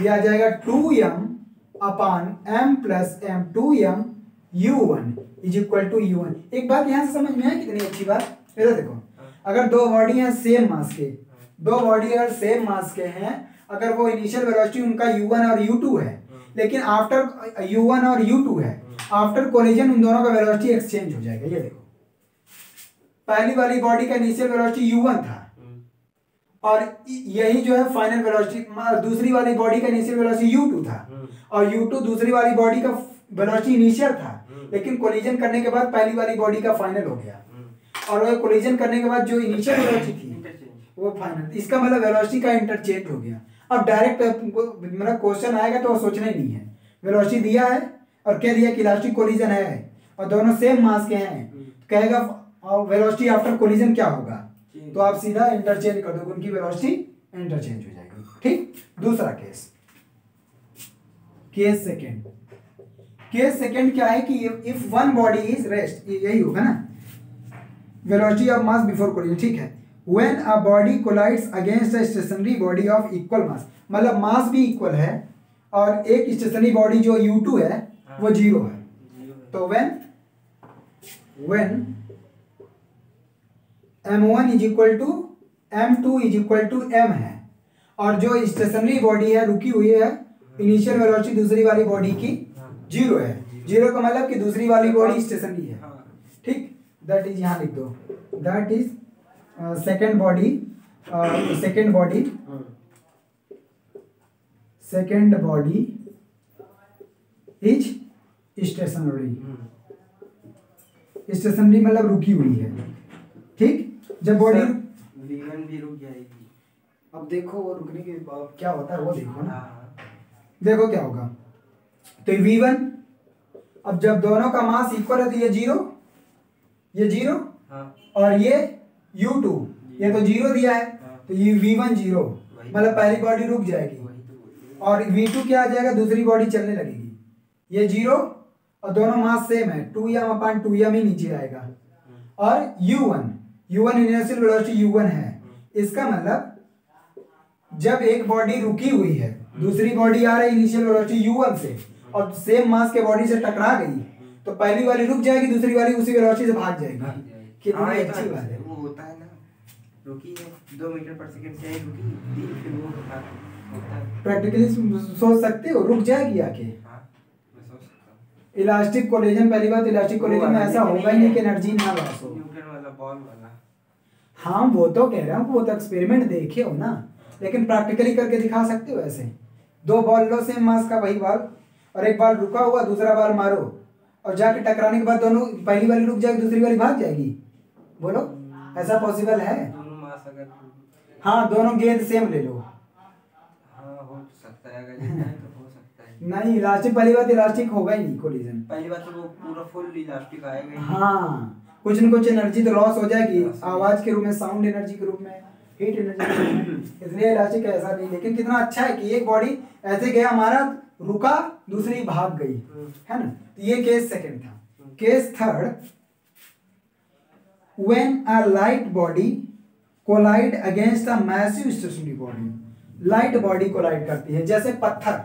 ये आ जाएगा 2m upon m plus m 2m u1 is equal to u1। एक बात यहाँ से समझ में है कितनी अच्छी बात, इधर देखो, अगर दो बॉडी हैं सेम मास के, दो बॉडी अगर सेम मास के हैं, अगर वो इनिशियल वेलोसिटी उनका u1 और u2 है, लेकिन आफ्टर u1 और u2 है, आफ्टर कोलिजन उन दोनों का वेलोसिटी एक्सचेंज हो जाएगा। ये देखो पहली वाली बॉडी का इनिशियल वेलोसिटी u1 था, और यही जो है फाइनल वेलोसिटी, दूसरी वाली बॉडी का इनिशियल वेलोसिटी u2 था, और u2 दूसरी वाली बॉडी का वेलोसिटी इनिशियल था, लेकिन कोलिजन करने के बाद पहली वाली बॉडी का फाइनल हो गया, और वो कोलिजन करने के बाद जो इनिशियल वेलोसिटी थी वो फाइनल, इसका मतलब वेलोसिटी का इंटरचेंज हो गया। अब डायरेक्ट मतलब क्वेश्चन आएगा तो सोचना ही नहीं है, वेलोसिटी दिया है और क्या दिया कि इलास्टिक कोलिजन है और दोनों सेम मास के हैं, कहेगा वेलोसिटी आफ्टर कोलिजन क्या होगा, तो आप सीधा इंटरचेंज कर दोगे, उनकी वेलोसिटी इंटरचेंज हो जाएगी। ठीक, दूसरा केस, केस सेकंड क्या है कि if one body is rest, यही होगा ना, velocity of mass before collision, ठीक है, when a body collides against a stationary body of equal mass, मतलब मास भी इक्वल है और एक स्टेशनरी बॉडी जो u2 है वो 0 है, तो when m1 is equal to m2 is equal to m है, और जो स्टेशनरी बॉडी है रुकी हुई है, इनिशियल वेलोसिटी दूसरी वाली बॉडी की 0 है, 0 का मतलब कि दूसरी वाली बॉडी स्टेशनरी है। ठीक, दैट इज यहाँ लिख दो, that is second body is stationary, stationary मतलब रुकी हुई है। ठीक, जब बॉडी v1 भी रुक जाएगी। अब देखो वो रुकने के बाद क्या होता है वो देखो ना, देखो क्या होगा, तो v1, अब जब दोनों का मास इक्वल है तो ये 0, ये 0, और ये u2, ये तो 0 दिया है, तो ये v1 0, मतलब पहली बॉडी रुक जाएगी, और v2 क्या आ जाएगा, दूसरी बॉडी चलने लगेगी, ये 0 और दोनों मास सेम है, 2m अपान 2m ही नीचे आएगा, और u1 इनिशियल वेलोसिटी u1 है, इसका मतलब जब एक बॉडी रुकी हुई है, दूसरी बॉडी आ रही है इनिशियल वेलोसिटी u1 से, और सेम मास के बॉडी से टकरा गई, तो पहली वाली रुक जाएगी, दूसरी वाली उसी वेलोसिटी से भाग जाएगी। कितनी अच्छी बात है, वो होता है ना, रुकी है 2 मीटर पर सेकंड से रुकी, फिर वो होता है, प्रैक्टिकली सोच सकते हो, रुक जाएगी आके। मैं सोच सकता हूं इलास्टिक कोलिजन, पहली बात इलास्टिक कोलिजन में ऐसा होगा ही नहीं कि एनर्जी ना लॉस हो। न्यूटन वाला बॉल वाला, हाँ वो तो कह रहा हूँ, वो तो एक्सपेरिमेंट देखे हो ना, लेकिन प्रैक्टिकली करके दिखा सकते हो ऐसे, 2 बॉल लो सेम मास का, वही बॉल, और एक बॉल रुका हुआ, दूसरा बॉल मारो, और जाके टकराने के बाद दोनों, पहली वाली रुक जाएगी, दूसरी वाली भाग जाएगी, बोलो ऐसा पॉसिबल है? दोनों मास अगर, हाँ दोनों गेंद सेम ले लो, हाँ हो सकता है, अगर जितना है तो हो सकता है। नहीं, इलास्टिक पहली बात इलास्टिक होगा ही नहीं कोलिजन। पहली बात तो वो पूरा फुल इलास्टिक आएगा। हाँ, कुछ न कुछ एनर्जी तो लॉस हो जाएगी, आवाज के रूप में, साउंड एनर्जी के रूप में, हीट एनर्जी के रूप में, इसलिए इलास्टिक ऐसा नहीं। लेकिन कितना अच्छा है कि एक बॉडी ऐसे गया हमारा, रुका, दूसरी भाग गई, है ना। तो ये केस सेकंड था। Case third, when a light body collide against a massive stationary body. Light body collide करती है, जैसे पत्थर,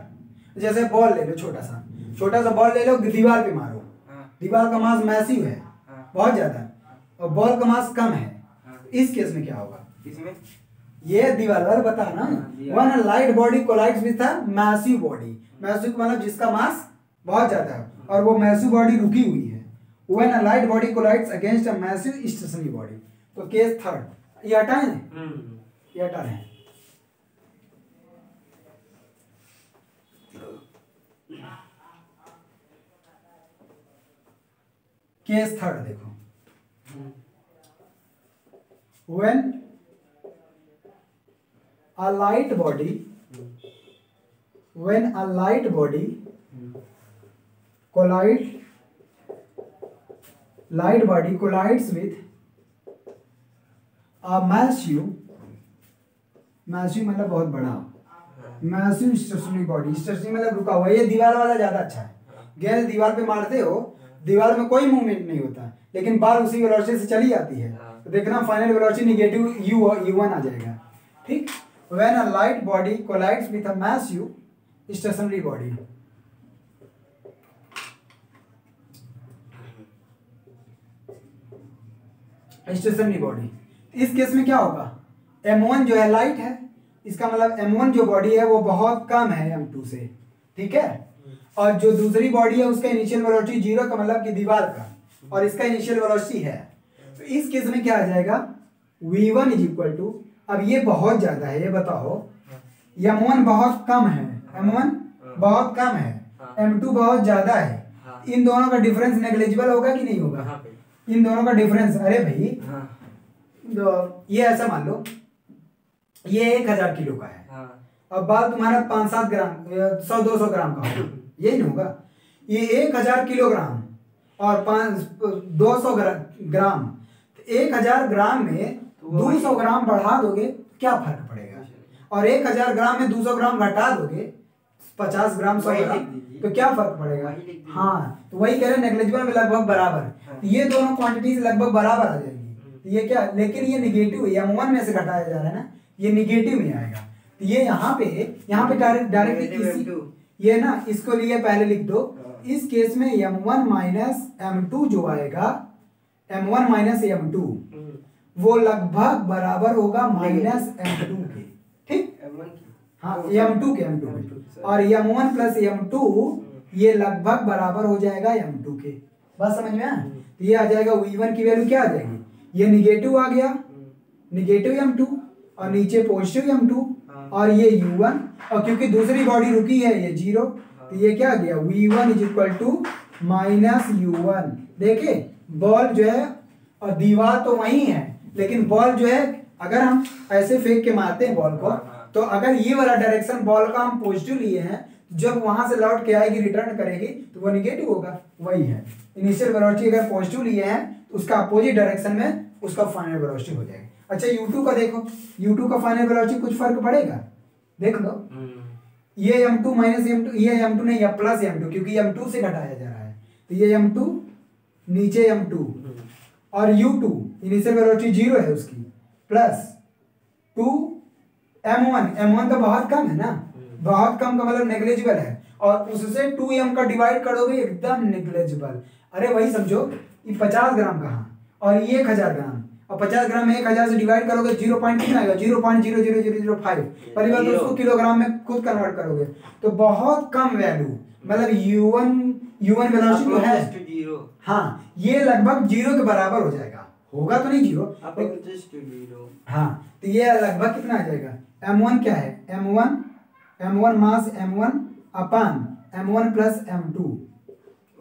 जैसे बॉल ले लो, छोटा सा बॉल ले लो, दीवार पे मारो, दीवार का मास मैसिव है, बहुत ज्यादा, और बॉल का मास कम है। इस केस में क्या होगा? इसमें ये दीवार वाला बता ना, one light body collides with a massive body. Massive मतलब जिसका मास बहुत ज्यादा है, और वो मैसिव बॉडी रुकी हुई है। When a light body collides against a massive stationary body. तो केस थर्ड, ये हटाएं, ये हटा रहे हैं। केस थर्ड देखो, when a light body collides with a massive मतलब बहुत बड़ा, मैसिव स्टेशनरी बॉडी। स्टेशनरी मतलब रुका हुआ। ये दीवार वाला ज्यादा अच्छा है। गेंद दीवार पे मारते हो, दीवार में कोई मूवमेंट नहीं होता, लेकिन बाल उसी वेलोसिटी से चली जाती है, तो देखना फाइनल वेलोसिटी नेगेटिव u1 आ जाएगा। ठीक, when a light body collides with a massive stationary body. Stationary body, इस केस में क्या होगा? m1 जो है लाइट है, इसका मतलब m1 जो बॉडी है वो बहुत कम है m2 से, ठीक है। और जो दूसरी बॉडी है उसका इनिशियल वेलोसिटी 0 का मतलब कि दीवार का, और इसका इनिशियल वेलोसिटी है। तो इस केस में क्या आ जाएगा? v1 इज इक्वल टू, अब ये बहुत ज्यादा है, ये बताओ, m1 बहुत कम है, m1 बहुत कम है, m2 बहुत ज्यादा है, इन दोनों का डिफरेंस नेग्लिजिबल होगा कि नहीं होगा? इन दोनों का डिफरेंस, अरे भाई ये ऐसा मान लो, ये 1000 किलो का है, अब बाल तुम्हारा 5-7 ग्राम 100-200 ग्राम का होगा, यही नहीं होगा। ये 1000 किलोग्राम और 200 ग्राम, 1000 ग्राम में 200 ग्राम बढ़ा दोगे तो क्या फर्क पड़ेगा? और 1000 ग्राम में 200 ग्राम घटा दोगे, 50 ग्राम 100 ग्राम, तो क्या फर्क पड़ेगा? हाँ, तो वही कह रहे, नेग्लिजिबल में लगभग बराबर। तो ये दोनों क्वांटिटीज लगभग बराबर आ जाएगी। तो ये क्या, लेकिन ये निगेटिव है, m1 में से घटाया जा रहा है ना, ये निगेटिव में आएगा। तो ये यहाँ पे डायरेक्ट ये ना, इसको लिए पहले लिख दो। इस केस में m1 माइनस m2 जो आएगा, m1 माइनस m2 वो लगभग बराबर होगा माइनस m2 के, ठीक। हाँ, m2 के, और m1 प्लस m2 ये लगभग बराबर हो जाएगा m2 के। बात समझ में आया? तो ये आ जाएगा v1 की वैल्यू क्या आ जाएगी? ये निगेटिव आ गया, निगेटिव m2, और नीचे पॉजिटिव m2, और ये u1, और क्योंकि दूसरी बॉडी रुकी है ये 0, तो ये क्या आ गया? v1 is equal to minus u1। देखे, बॉल जो है और दीवार तो वही है, लेकिन बॉल जो है अगर हम ऐसे फेंक के मारते हैं बॉल को, तो अगर ये वाला डायरेक्शन बॉल का हम पॉजिटिव लिए हैं, जब वहां से लौट के आएगी, रिटर्न करेगी, तो वो निगेटिव होगा। वही है, इनिशियल वेलोसिटी अगर पॉजिटिव लिए हैं तो उसका अपोजिट डायरेक्शन में उसका फाइनल वेलोसिटी हो जाएगा। अच्छा, u2 का देखो, u2 का फाइनल वेलोसिटी कुछ फर्क पड़ेगा? देख लो, ये m2 माइनस m2, ये m2 नहीं, या प्लस m2, क्योंकि m2 से घटाया जा रहा है, तो ये m2 नीचे m2, और u2 इनिशियल वेलोसिटी 0 है उसकी, प्लस 2 m1 तो बहुत कम है ना, बहुत कम का मतलब नेग्लिजिबल है, और उससे 2m का डिवाइड करोगे एकदम नेग्लिजिबल। अरे वही समझो, ये 50 ग्राम कहाँ, और ये 1000 ग्राम, और 50 ग्राम में 1000 से डिवाइड करोगे 0 पॉइंट कितना आएगा? 0.00005। पहली बात तो उसको किलोग्राम में खुद कन्वर्ट करोगे, तो बहुत कम वैल्यू, मतलब u1 वेलोसिटी जो है, हाँ, ये लगभग 0 के बराबर हो जाएगा, होगा तो नहीं 0, हाँ, तो ये लगभग कितना आ जाएगा? m1 क्या है? m1 मास m1 अपान m1 प्लस m2,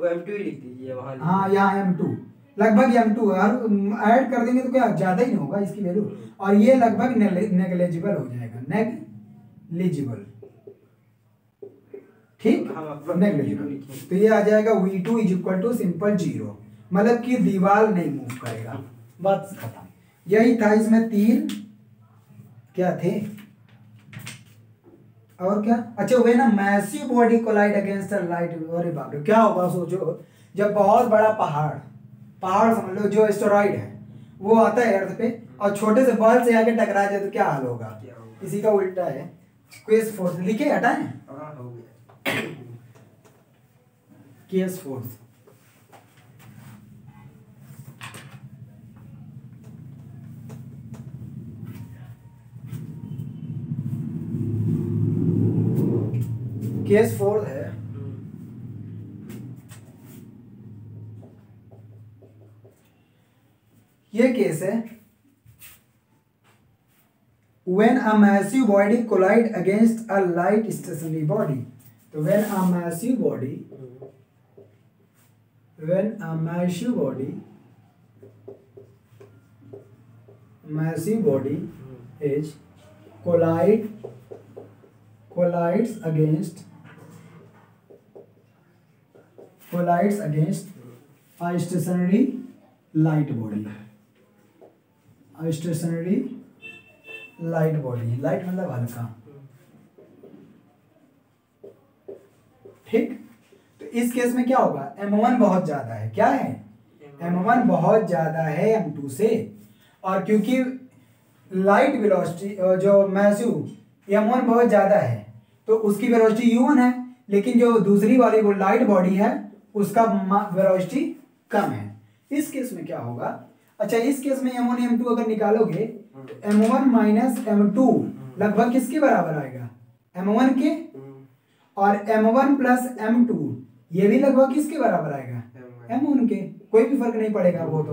m2 ही लिख दीजिए वहां। हाँ, यहाँ m2 लगभग m2, और ऐड कर देंगे तो क्या ज्यादा ही नहीं होगा इसकी वैल्यू, और ये लगभग नेग्लिजिबल हो जाएगा, नेग्लिजिबल, ठीक, नेग्लिजिबल। तो ये आ जाएगा V2 is equal to simple 0, मतलब कि दीवार नहीं मूव करेगा, बात खत्म। यही था इसमें 3 क्या थे और क्या, अच्छा वे ना massive body collide against light. अरे बाप रे, क्या होगा सोचो, जब बहुत बड़ा पहाड़ समझ लो जो एस्टेरॉइड है वो आता है अर्थ पे और छोटे से बॉल से आके टकरा जाए तो क्या हाल होगा, इसी का उल्टा है। केस फोर्स लिखे, हटाएं केस फोर्स। केस फोर्स है, ये केस है when a massive body collide against a light stationary body। तो when a massive body is collides against a stationary light body, light मतलब हल्का, ठीक। तो इस केस में क्या होगा, M1 बहुत ज्यादा है, क्या है M1 बहुत ज्यादा है M2 से, और क्योंकि लाइट वेलोसिटी जो मैसिव M1 बहुत ज्यादा है तो उसकी वेलोसिटी U1 है, लेकिन जो दूसरी वाली वो लाइट बॉडी है उसका वेलोसिटी कम है। इस केस में क्या होगा, अच्छा इस केस में M1 M2 अगर निकालोगे तो M1 माइनस M2 लगभग किसके बराबर आएगा, M1 के, और M1 प्लस M2 ये भी लगभग किसके बराबर आएगा, M1 के, कोई भी फर्क नहीं पड़ेगा वो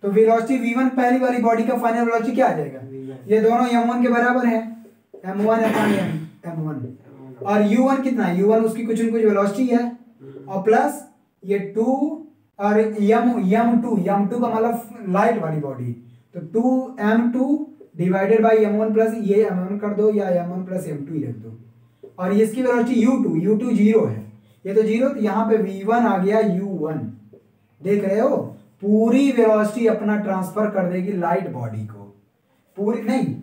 तो वेलोसिटी V1 पहली वाली बॉडी का फाइनल वेलोसिटी क्या आ जाएगा, ये दोनों M1 के बराबर है, M1 अपॉन M1, और U1 कितना है, U1 उसकी कुछ न कुछ वेलोसिटी है, और प्लस ये 2 और M2 का मतलब लाइट वाली बॉडी, तो 2M2 divided by M1 plus ये M1 कर दो या M1 प्लस M2 ही रख दो, और इसकी वेलोसिटी U2 0 है, ये तो 0, तो यहाँ पे V1 आ गया U1, देख रहे हो, पूरी वेलोसिटी अपना ट्रांसफर कर देगी लाइट बॉडी को, पूरी नहीं,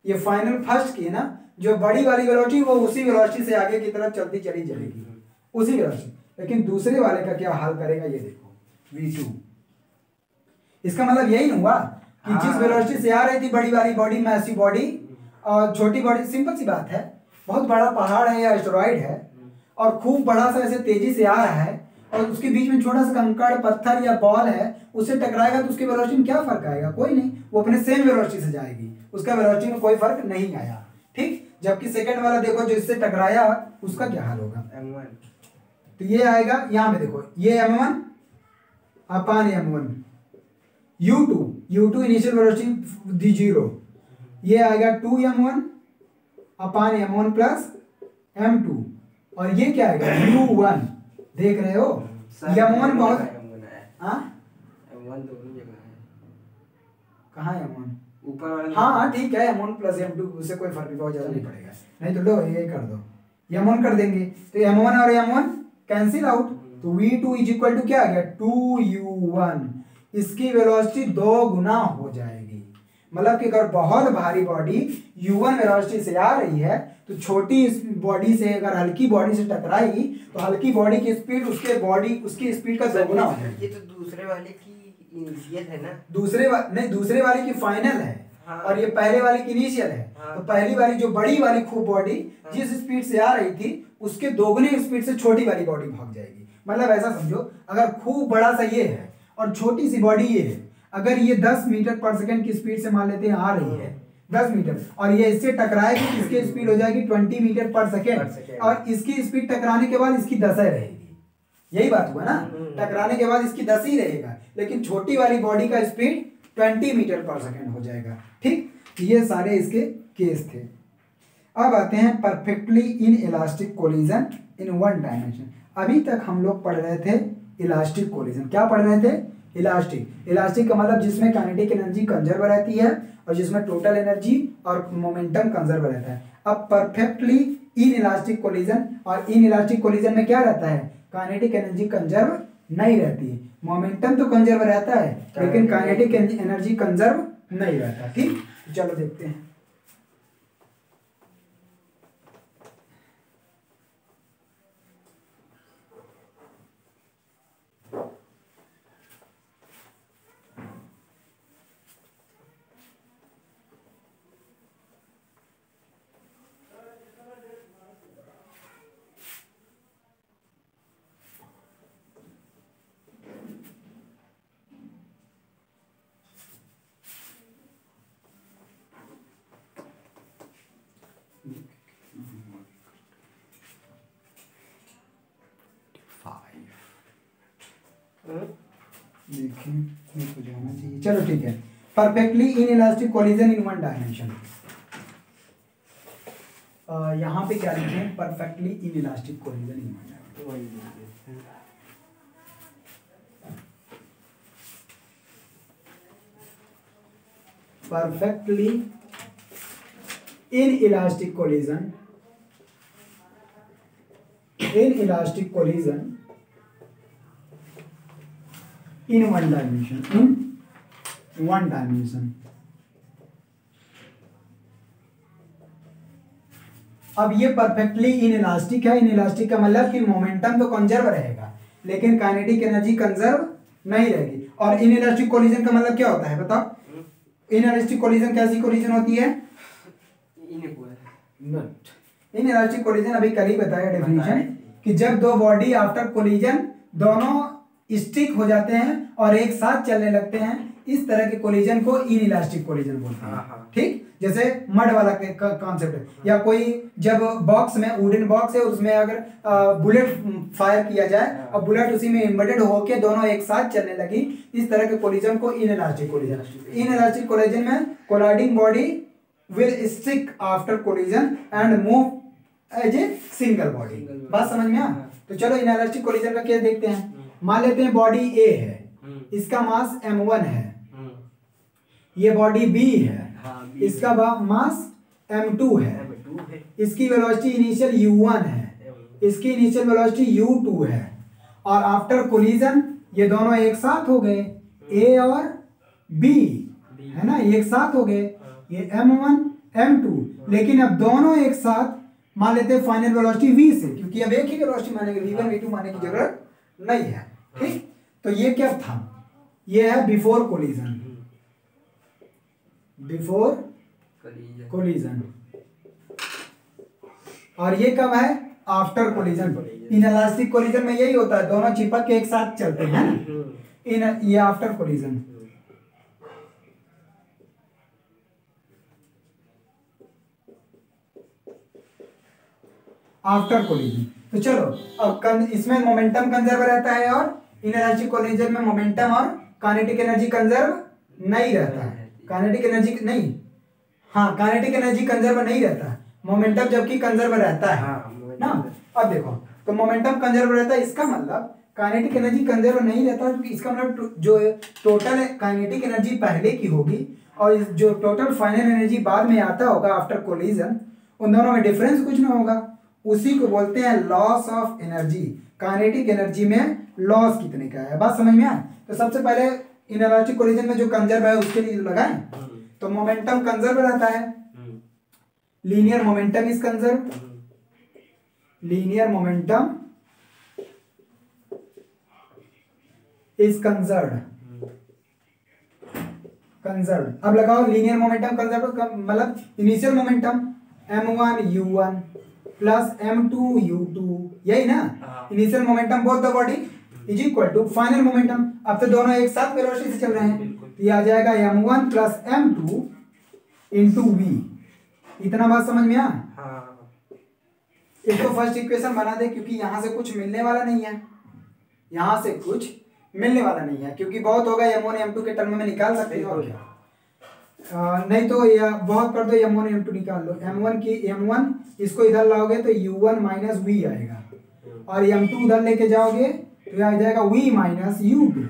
ये फाइनल फर्स्ट की है ना, जो बड़ी वाली वेलोसिटी वो उसी वेलोसिटी से आगे की तरफ चलती चली जाएगी, उसी वेलोसिटी, लेकिन दूसरे वाले का क्या हाल करेगा ये देखो V2। इसका मतलब यही हुआ कि जिस वेलोसिटी से आ रही थी बड़ी वाली बॉडी मैसिव बॉडी और छोटी बॉडी, सिंपल सी बात है, बहुत बड़ा पहाड़ है या एस्टेरॉइड है और खूब बड़ा सा ऐसे तेजी से आ रहा है और उसके बीच में छोटा सा कंकड़ पत्थर या बॉल है, उससे टकराएगा तो उसके वेलोसिटी में क्या फर्क आएगा, कोई नहीं, वो अपने सेम वेलोसिटी से जाएगी, उसका वेलोसिटी में कोई फर्क नहीं आया, ठीक। जबकि सेकंड वाला देखो जो इससे टकराया उसका क्या हाल होगा, M1, तो ये आएगा यहाँ पे देखो, ये M1 अपान M1, U2 इनिशियल वेलोसिटी 0, ये आएगा 2M1 अपान M1 प्लस M2, और ये क्या आएगा U1, देख रहे हो M1 बहुत, हाँ M1 दोनों जगह है, कहाँ है M1 ऊपर वाला, हाँ ठीक है, M1 प्लस M2 उससे कोई फर्क बहुत ज्यादा नहीं पड़ेगा, नहीं तो लो ये कर दो, M1 कर देंगे तो M1 और M1 कैंसिल आउट, तो V2 इज इक्वल टू क्या आ गया 2U1, इसकी वेलोसिटी 2 गुना हो जाएगी, मतलब कि अगर बहुत भारी बॉडी U1 वेलोसिटी से आ रही है तो छोटी बॉडी से अगर हल्की बॉडी से टकराएगी तो हल्की बॉडी की स्पीड उसकी स्पीड का 2 गुना हो जाएगी। ये तो दूसरे वाले की इनिशियल है ना, दूसरे वाले की फाइनल है, हाँ। और ये पहले वाले की इनिशियल है, हाँ। तो पहली वाली जो बड़ी वाली खूब बॉडी हाँ। जिस स्पीड से आ रही थी उसके 2 गुने स्पीड से छोटी वाली बॉडी भाग जाएगी, मतलब ऐसा समझो अगर खूब बड़ा सा ये है और छोटी सी बॉडी ये है, अगर ये 10 मीटर पर सेकंड की स्पीड से मान लेते हैं आ रही है 10 मीटर और ये इससे टकराएगी, इसकी स्पीड हो जाएगी 20 मीटर पर सेकेंड, और इसकी स्पीड टकराने के बाद इसकी 10 रहेगी, यही बात हुआ ना, टकराने के बाद इसकी 10 ही रहेगा, लेकिन छोटी वाली बॉडी का स्पीड 20 मीटर पर सेकेंड हो जाएगा, ठीक। ये सारे इसके केस थे। अब आते हैं perfectly in elastic collision in one dimension. अभी तक हम लोग पढ़ रहे थे इलास्टिक कोलिजन, क्या पढ़ रहे थे, इलास्टिक का मतलब जिसमें काइनेटिक एनर्जी कंजर्व रहती है और जिसमें टोटल एनर्जी और मोमेंटम कंजर्व रहता है। अब परफेक्टली इन इलास्टिक कोलिजन, और इन इलास्टिक कोलिजन में क्या रहता है, काइनेटिक एनर्जी कंजर्व नहीं रहती है। मोमेंटम तो कंजर्व रहता है लेकिन काइनेटिक एनर्जी कंजर्व नहीं रहता। ठीक, चलो देखते हैं। देखिए तो जाना चाहिए। चलो ठीक है, perfectly in elastic collision in one dimension. यहाँ पे क्या लिखें, perfectly in elastic collision in one dimension. Perfectly in elastic collision, in elastic collision in one dimension, in one dimension। अब ये परफेक्टली इन इलास्टिक है। इन इलास्टिक का मतलब कि मोमेंटम तो कंजर्व रहेगा लेकिन काइनेटिक एनर्जी कंजर्व नहीं रहेगी। और इन इलास्टिक कोलिजन का मतलब क्या होता है बताओ? इन इलास्टिक कोलिजन कैसी कोलिजन होती है? इन इलास्टिक कोलिजन अभी कल ही बताया डेफिनेशन कि जब दो बॉडी आफ्टर कोलिजन दोनों स्टिक हो जाते हैं और एक साथ चलने लगते हैं, इस तरह के कोलिजन को इन इलास्टिक कोलिजन बोलते हैं। ठीक, जैसे मड वाला कॉन्सेप्ट है, या कोई जब बॉक्स में, वुडन बॉक्स है, उसमें अगर बुलेट फायर किया जाए और बुलेट उसी में एम्बेडेड होके दोनों एक साथ चलने लगी, इस तरह के कोलिजन को in elastic collision. In elastic collision में colliding body will stick after collision and move as a single body. बात समझ में आ? तो चलो इन इलास्टिक कोलिजन का केस देखते हैं। मान लेते हैं बॉडी ए है, इसका मास m1 है, ये बॉडी बी है, इसका मास m2 है, इसकी वेलोसिटी इनिशियल u1 है, इसकी इनिशियल वेलोसिटी u2 है, और आफ्टर कोलिजन ये दोनों एक साथ हो गए, ए और बी है ना, एक साथ हो गए, ये m1 m2। लेकिन अब दोनों एक साथ मान लेते हैं फाइनल वेलोसिटी v से, क्योंकि अब एक ही वेलोसिटी मानेंगे, v1 v2 मानने की जरूरत नहीं है। ठीक, तो ये क्या था, ये है बिफोर कोलिजन, बिफोर कोलिजन, और ये कब है, after collision. In elastic collision में यही होता है, दोनों चिपक के एक साथ चलते हैं। इन ये आफ्टर कोलिजन। आफ्टर कोलिजन, तो चलो अब इसमें मोमेंटम कंजर्व रहता है और इन इलास्टिक कोलिजन में मोमेंटम और काइनेटिक एनर्जी कंजर्व नहीं रहता है। काइनेटिक एनर्जी नहीं, हाँ काइनेटिक एनर्जी कंजर्व नहीं रहता है, मोमेंटम जबकि कंजर्व रहता है ना। अब देखो, तो मोमेंटम कंजर्व रहता है, इसका मतलब काइनेटिक एनर्जी कंजर्व नहीं रहता, तो इसका मतलब जो टोटल काइनेटिक एनर्जी पहले की होगी और जो टोटल फाइनल एनर्जी बाद में आता होगा आफ्टर कोलिजन, उन दोनों में डिफरेंस कुछ ना होगा। उसी को बोलते हैं loss of energy. Kinetic energy में लॉस कितने का है, बात समझ में आए? तो सबसे पहले इन इलास्टिक कोलिजन में जो कंजर्व है उसके लिए लगाएं, तो मोमेंटम कंजर्व रहता है, linear momentum is conserve, linear momentum is conserve, conserve. अब लगाओ लीनियर मोमेंटम कंजर्व मतलब initial momentum m1 u1 plus m2 u2, यही ना initial momentum both the body is equal to final momentum. अब तो दोनों एक साथ वेलोसिटी से चल रहे हैं, तो ये आ जाएगा m1 plus m2 into v। इतना बात समझ में आ? इसको फर्स्ट इक्वेशन बना दे, क्योंकि यहाँ से कुछ मिलने वाला नहीं है, यहाँ से कुछ मिलने वाला नहीं है, क्योंकि बहुत होगा m1 m2 के टर्म में निकाल सकते हैं और क्या। नहीं तो या बहुत कर दो, m1 m2 निकाल लो, m1 की m1 इसको इधर लाओगे तो u1 माइनस v आएगा, और m2 उधर लेके जाओगे तो आ जाएगा v माइनस u2।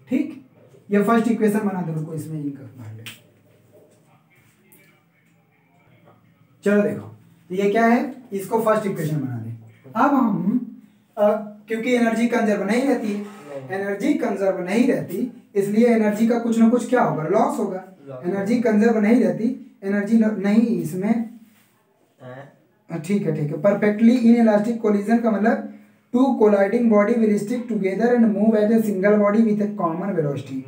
ठीक, ये फर्स्ट इक्वेशन बना दो, रुको इसमें इनका भर ले। चलो देखो, तो ये क्या है, इसको फर्स्ट इक्वेशन बना दें। अब हम क्योंकि एनर्जी कंजर्व नहीं रहती है, एनर्जी कंजर्व नहीं रहती, इसलिए एनर्जी का कुछ ना कुछ क्या होगा, लॉस होगा। एनर्जी कंजर्व नहीं रहती, एनर्जी नहीं इसमें, ठीक है। परफेक्टली इन इलास्टिक कोलिजन का मतलब two colliding body will stick together and move as a single body with a common velocity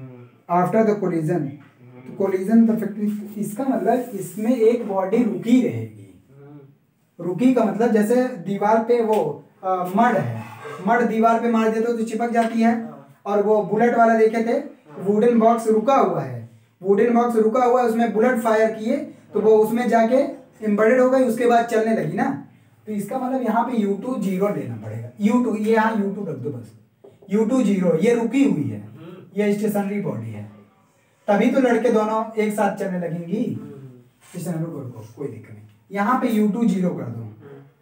after the collision. तो कोलिजन परफेक्टली, इसका मतलब इसमें एक बॉडी रुकी रहेगी। रुकी का मतलब जैसे दीवार पे वो मड है, मड दीवार पे मार देते हो तो चिपक जाती है, और वो बुलेट वाला देखे थे, वुडन बॉक्स रुका हुआ है, वुडन बॉक्स रुका हुआ है, उसमें बुलेट फायर किए तो वो उसमें जाके एम्बेडेड हो गई, उसके बाद चलने लगी ना। तो इसका मतलब यहाँ पे U2 0 लेना पड़ेगा। U2 ये यहाँ U2 रख दो बस, U2 0, ये रुकी हुई है, ये स्टेशनरी बॉडी है, तभी तो लड़के दोनों एक साथ चलने लगेंगी। रुको कोई दिक्कत नहीं, यहाँ पे U2 0 कर दो,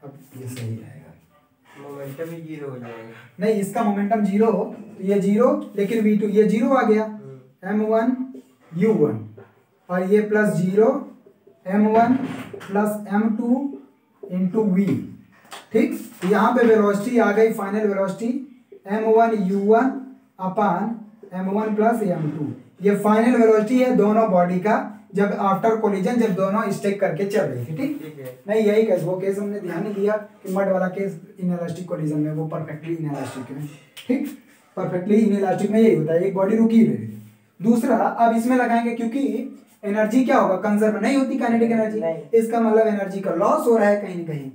अब ये सही रहेगा, मोमेंटम ही 0 हो जाएगा। नहीं इसका मोमेंटम 0 हो तो ये 0, लेकिन V2 ये 0 आ गया, M1 U1, और ये plus 0 M1 plus M2 into V। ठीक, यहाँ पे वेलोसिटी आ गई, फाइनल वेलोसिटी M1 U1 अपान M1 प्लस M2। ये फाइनल वेलोसिटी है दोनों बॉडी का जब आफ्टर कोलिजन, जब दोनों स्टेक करके चल रही थी। ठीक है, नहीं यही केस, वो केस हमने ध्यान नहीं दिया कि मड वाला केस इनइलास्टिक कोलिजन में, वो परफेक्टली इनइलास्टिक में। ठीक, परफेक्टली इनइलास्टिक में यही होता है, एक बॉडी रुकी हुई। दूसरा अब इसमें लगाएंगे, क्योंकि एनर्जी क्या होगा, कंजर्व नहीं होती काइनेटिक एनर्जी, इसका मतलब एनर्जी का लॉस हो रहा है कहीं ना कहीं।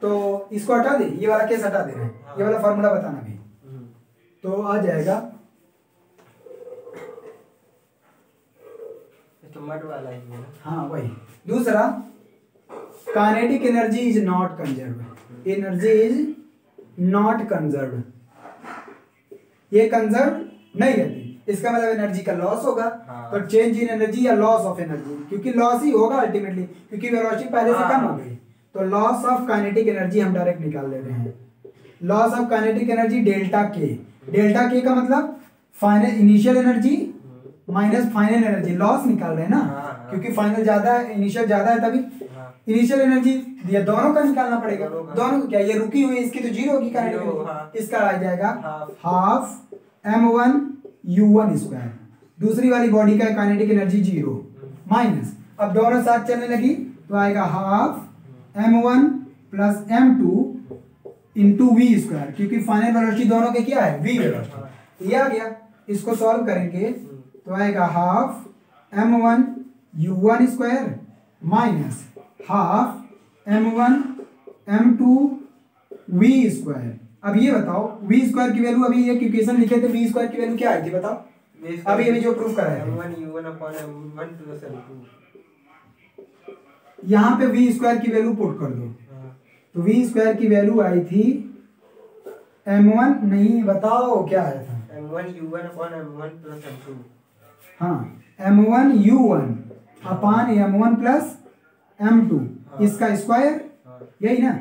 तो इसको हटा दे, ये वाला केस हटा दे रहे हैं, ये वाला फॉर्मूला बताना भी। तो आ जाएगा तो मड वाला ही है ना, हाँ वही। दूसरा, kinetic energy is not conserve, energy is not conserve, ये कंजर्व नहीं रहती, इसका मतलब एनर्जी का लॉस होगा। तो चेंज इन एनर्जी या लॉस ऑफ एनर्जी, क्योंकि लॉस ही होगा अल्टीमेटली, क्योंकि वेलोसिटी पहले से कम हो गई। तो लॉस ऑफ काइनेटिक एनर्जी हम डायरेक्ट निकाल ले रहे हैं, loss of kinetic energy delta के। डेल्टा के का मतलब final initial energy minus final energy, loss निकाल रहे हैं ना, क्योंकि फाइनल ज्यादा है, इनिशियल ज्यादा है, तभी इनिशियल एनर्जी, ये दोनों का निकालना पड़ेगा। दोनों क्या, ये रुकी हुई, इसकी तो 0 होगी काइनेटिक एनर्जी, इसका आ जाएगा हाफ M1 U1 स्क्वायर। दूसरी वाली बॉडी का काइनेटिक एनर्जी 0 माइनस, अब दोनों साथ चलने लगी तो आएगा half M1 plus M2 into V square, क्योंकि फाइनल वेलोसिटी दोनों के क्या है, V वेलोसिटी। ये आ गया, इसको सॉल्व करेंगे तो आएगा half M1 U1 square minus half M1 M2 V square. अब ये बताओ V स्क्वायर की वैल्यू, अभी ये इक्वेशन लिखे थे, V स्क्वायर की वैल्यू क्या आई थी बताओ, अभी जो प्रूफ करा है। M1 U1 upon M1 plus M2, यहाँ पे V स्क्वायर की वैल्यू पुट कर दो, तो V स्क्वायर की वैल्यू आई थी M1, नहीं बताओ क्या आया था, M1 U1 upon M1 plus M2। हाँ, M1 U1 अपान M1 प्लस M2, इसका स्क्वायर, यही ना।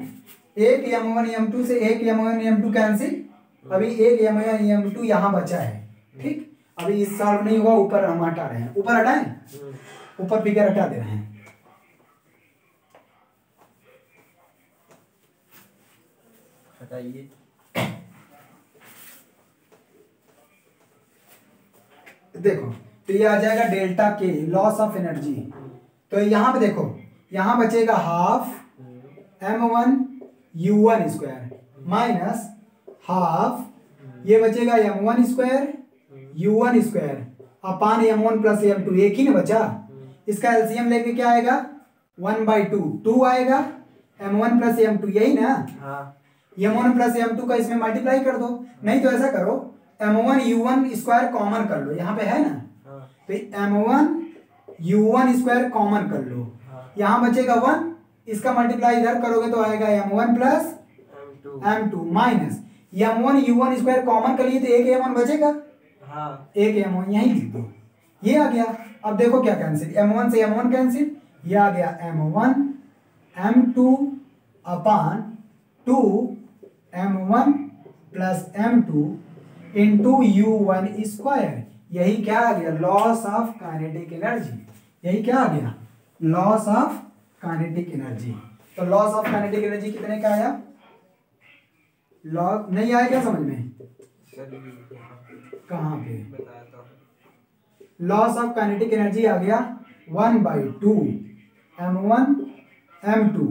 एक M1 M2 से एक M1 M2 कैंसिल, अभी एक M1 M2 यहाँ बचा है। ठीक, अभी इस सॉल्व नहीं हुआ, ऊपर हम हटा रहे हैं, ऊपर हटाएं, ऊपर फिगर हटा दे रहे हैं। हटाइए, देखो तो ये आ जाएगा डेल्टा के, लॉस ऑफ एनर्जी। तो यहाँ पे देखो, यहाँ बचेगा half M1 U1 square minus half, ये बचेगा M1 square U1 square upon M1 plus M2, एक ही ना बचा, इसका एलसीएम लेके क्या आएगा 1/2, 2 आएगा M1 प्लस M2, यही ना। M1 प्लस M2 का इसमें मल्टीप्लाई कर दो, नहीं तो ऐसा करो M1 U1 स्क्वायर कॉमन कर लो, यहाँ पे है ना, तो M1 U1 स्क्वायर कॉमन कर लो, यहाँ बचेगा 1, इसका मल्टीप्लाई इधर करोगे तो आएगा M1 plus M2 minus M1 U1 square common कर लिए तो एक M1 बचेगा, एक M1 यहीं लिख दो, ये आ गया। अब देखो क्या कैंसिल, M1 से M1 कैंसिल, ये आ गया M1 M2 अपान 2 M1 plus M2 into U1 square, यही क्या आ गया, लॉस ऑफ काइनेटिक एनर्जी, यही क्या आ गया, लॉस ऑफ काइनेटिक एनर्जी। तो लॉस ऑफ काइनेटिक एनर्जी कितने का आया? लॉस नहीं आया क्या समझ में? कहाँ पे? लॉस ऑफ काइनेटिक एनर्जी आ गया 1/2 m1 m2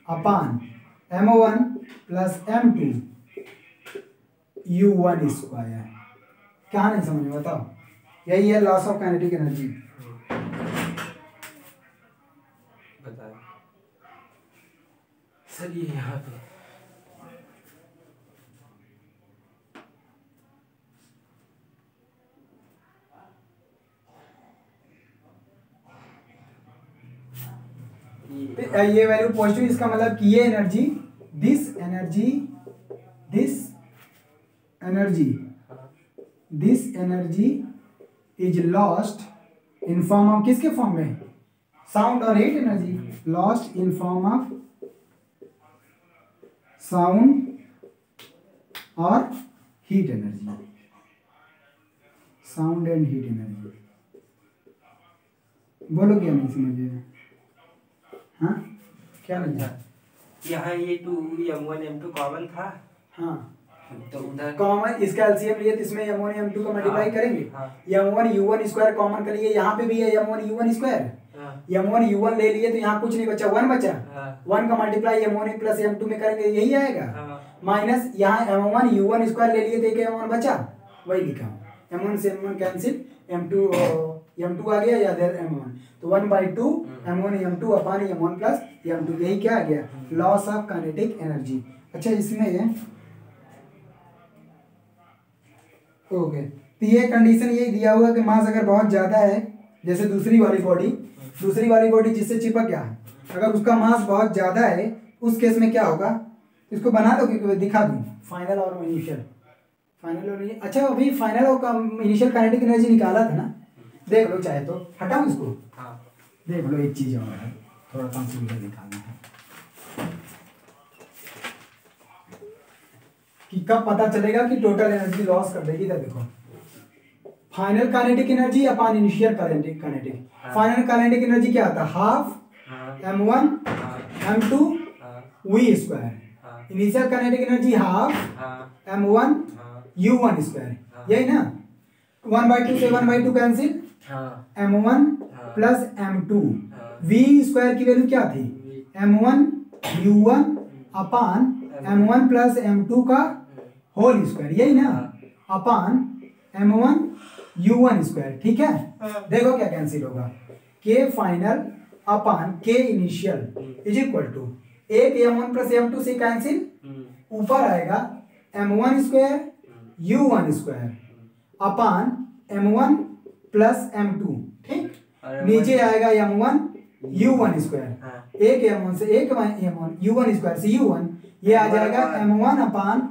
अपान m1 plus m2 u1 square. क्या नहीं समझ में बताओ? यही है loss of kinetic energy. Sir ये यहाँ पे ये वैल्यू पॉजिटिव, इसका मतलब कि ये energy this energy is lost in form of, किसके फॉर्म में? साउंड और heat energy. Lost in form of sound और heat energy, sound and heat energy. बोलो क्या नहीं समझे? हाँ क्या नहीं था? यहाँ ये 2 m1 m2 कॉमन था। हाँ तो उधर कॉमन, इसका एलसीएम लिए तो इसमें m1 m2 का मल्टीप्लाई करेंगे। हाँ। m1 u1 स्क्वायर कॉमन कर लिए, यहाँ पे भी है m1 u1 square. m1 u1 ले लिए तो यहाँ कुछ नहीं बचा, 1 बचा। 1 का मल्टीप्लाई m1 प्लस m2 में करेंगे, यही आएगा। माइनस यहाँ m1 u1 स्क्वायर ले लिए तो एक m1 बचा, वही लिखा। m1 से m1 कैंसिल, m2 आ गया, या m1, तो 1/2 m1 m2 अपान m1 प्लस m2, यही क्या आ गया? Loss of kinetic energy. अच्छा इसमें ओके, तो ये कंडीशन ये दिया हुआ कि मास अगर बहुत ज्यादा है, जैसे दूसरी वाली बॉडी जिससे चिपक गया है, अगर उसका मास बहुत ज्यादा है, उस केस में क्या होगा? इसको बना दो कि दिखा दूं, फाइनल और इनिशियल। अच्छा अभी फाइनल और इनिशियल काइनेटिक एनर्जी निकाला था ना, देख लो चाहे तो, हटाऊं इसको? देख लो, एक चीज और है, थोड़ा सा सुविधा दिखाना है कि कब पता चलेगा कि टोटल एनर्जी लॉस कर देगी। तो देखो, final kinetic energy upon initial kinetic. Final kinetic energy क्या आता है? Half m1 m2 v square. Initial kinetic energy half m1 u1 square, यही ना? 1/2 से 1/2 cancel, m1 plus m2 v square की वैल्यू क्या थी? m1 u1 अपान m1 प्लस m2 का होल स्क्वायर, यही ना? Upon m1 u1 square. ठीक है, देखो क्या कैंसिल होगा? k final upon k initial is equal to एक m1 प्लस m2 से कैंसिल, ऊपर आएगा m1 square u1 square upon m1 plus m2। ठीक, नीचे आएगा m1 u1 स्क्वायर, एक m1 से एक m1 u1 स्क्वायर से u1, ये आ जाएगा m1 अपान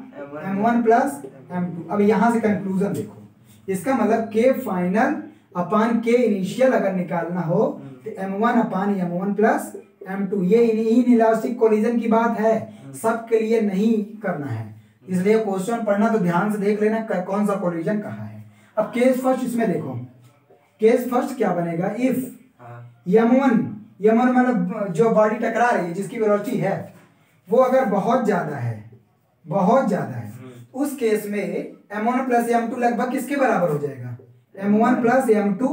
m1 प्लस m2। अब यहाँ से कंक्लूजन देखो, इसका मतलब k final upon k initial अगर निकालना हो तो m1 अपान m1 प्लस m2, ये इनइलास्टिक कोलिजन की बात है, सबके लिए नहीं करना है, इसलिए क्वेश्चन पढ़ना तो ध्यान से देख लेना कौन सा कोलिजन कहाँ है। अब केस फर्स्ट इसमें देखो, केस फर्स्ट क्या बनेगा? इफ m1 मतलब जो बॉडी टकरा रही है, जिसकी वेलोसिटी है वो अगर बहुत ज्यादा है, उस केस में m1 प्लस m2 लगभग किसके बराबर हो जाएगा? m1 प्लस m2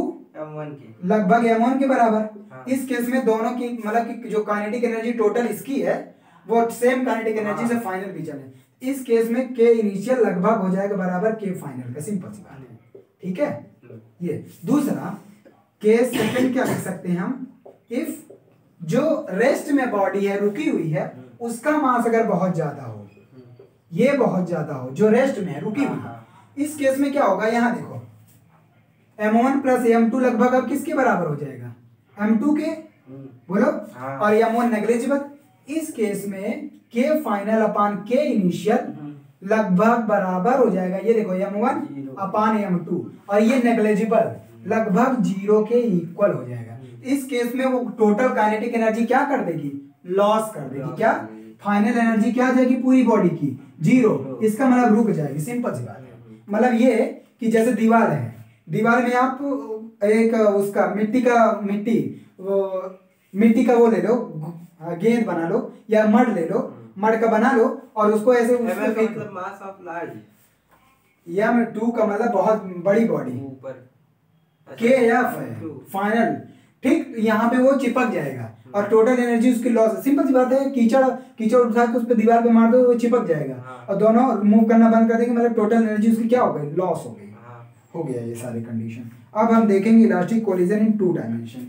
लगभग m1 के बराबर। इस केस में दोनों की मतलब कि जो काइनेटिक एनर्जी टोटल इसकी है वो सेम काइनेटिक एनर्जी से फाइनल भी चले। इस केस में k इनिशियल लगभग हो जाएगा बराबर k फाइनल का, सिंपल सी बात है। ठीक है, ये दूसरा केस सेकंड क्या लिख सकते हैं हम? इफ जो रेस्ट में बॉडी है, रुकी हुई है, उसका मास अगर बहुत ज्यादा हो, ये बहुत ज्यादा हो, जो रेस्ट में है, रुकी हुई, इस केस में क्या होगा? यहाँ देखो, m1 प्लस m2 लगभग अब किसके बराबर हो जाएगा? m2 के, बोलो, और m1 नेग्लिजिबल। इस केस में k final upon k initial लगभग बराबर हो जाएगा, ये देखो m1 अपान m2, और ये नेग्लिजिबल लगभग 0 के इक्वल हो जाएगा। इस केस में वो टोटल काइनेटिक एनर्जी क्या कर देगी? लॉस कर देगी। क्या? फाइनल एनर्जी क्या आ जाएगी पूरी बॉडी की? 0। इसका मतलब रुक जाएगी, सिंपल सी बात है। मतलब ये कि जैसे दीवार है, दीवार में आप एक उसका मिट्टी वो मिट्टी का वो ले लो, गेंद बना लो या मड ले लो, मड का बना लो और उसको ऐसे मतलब मास ऑफ लार्ज, या में 2 का मतलब बहुत बड़ी बॉडी, ऊपर के एफ है फाइनल, ठीक। यहाँ पे वो चिपक जाएगा और टोटल एनर्जी उसकी लॉस है। सिंपल सी बात है, कीचड़ कीचड़ उठा के उस पर दीवार पे मार दो वो चिपक जाएगा। हाँ। और दोनों मूव करना बंद कर देंगे, मतलब टोटल एनर्जी उसकी क्या हो गई, लॉस हो गई। हाँ। हो गया ये सारी कंडीशन। अब हम देखेंगे इलास्टिक कोलिजन इन 2 डायमेंशन।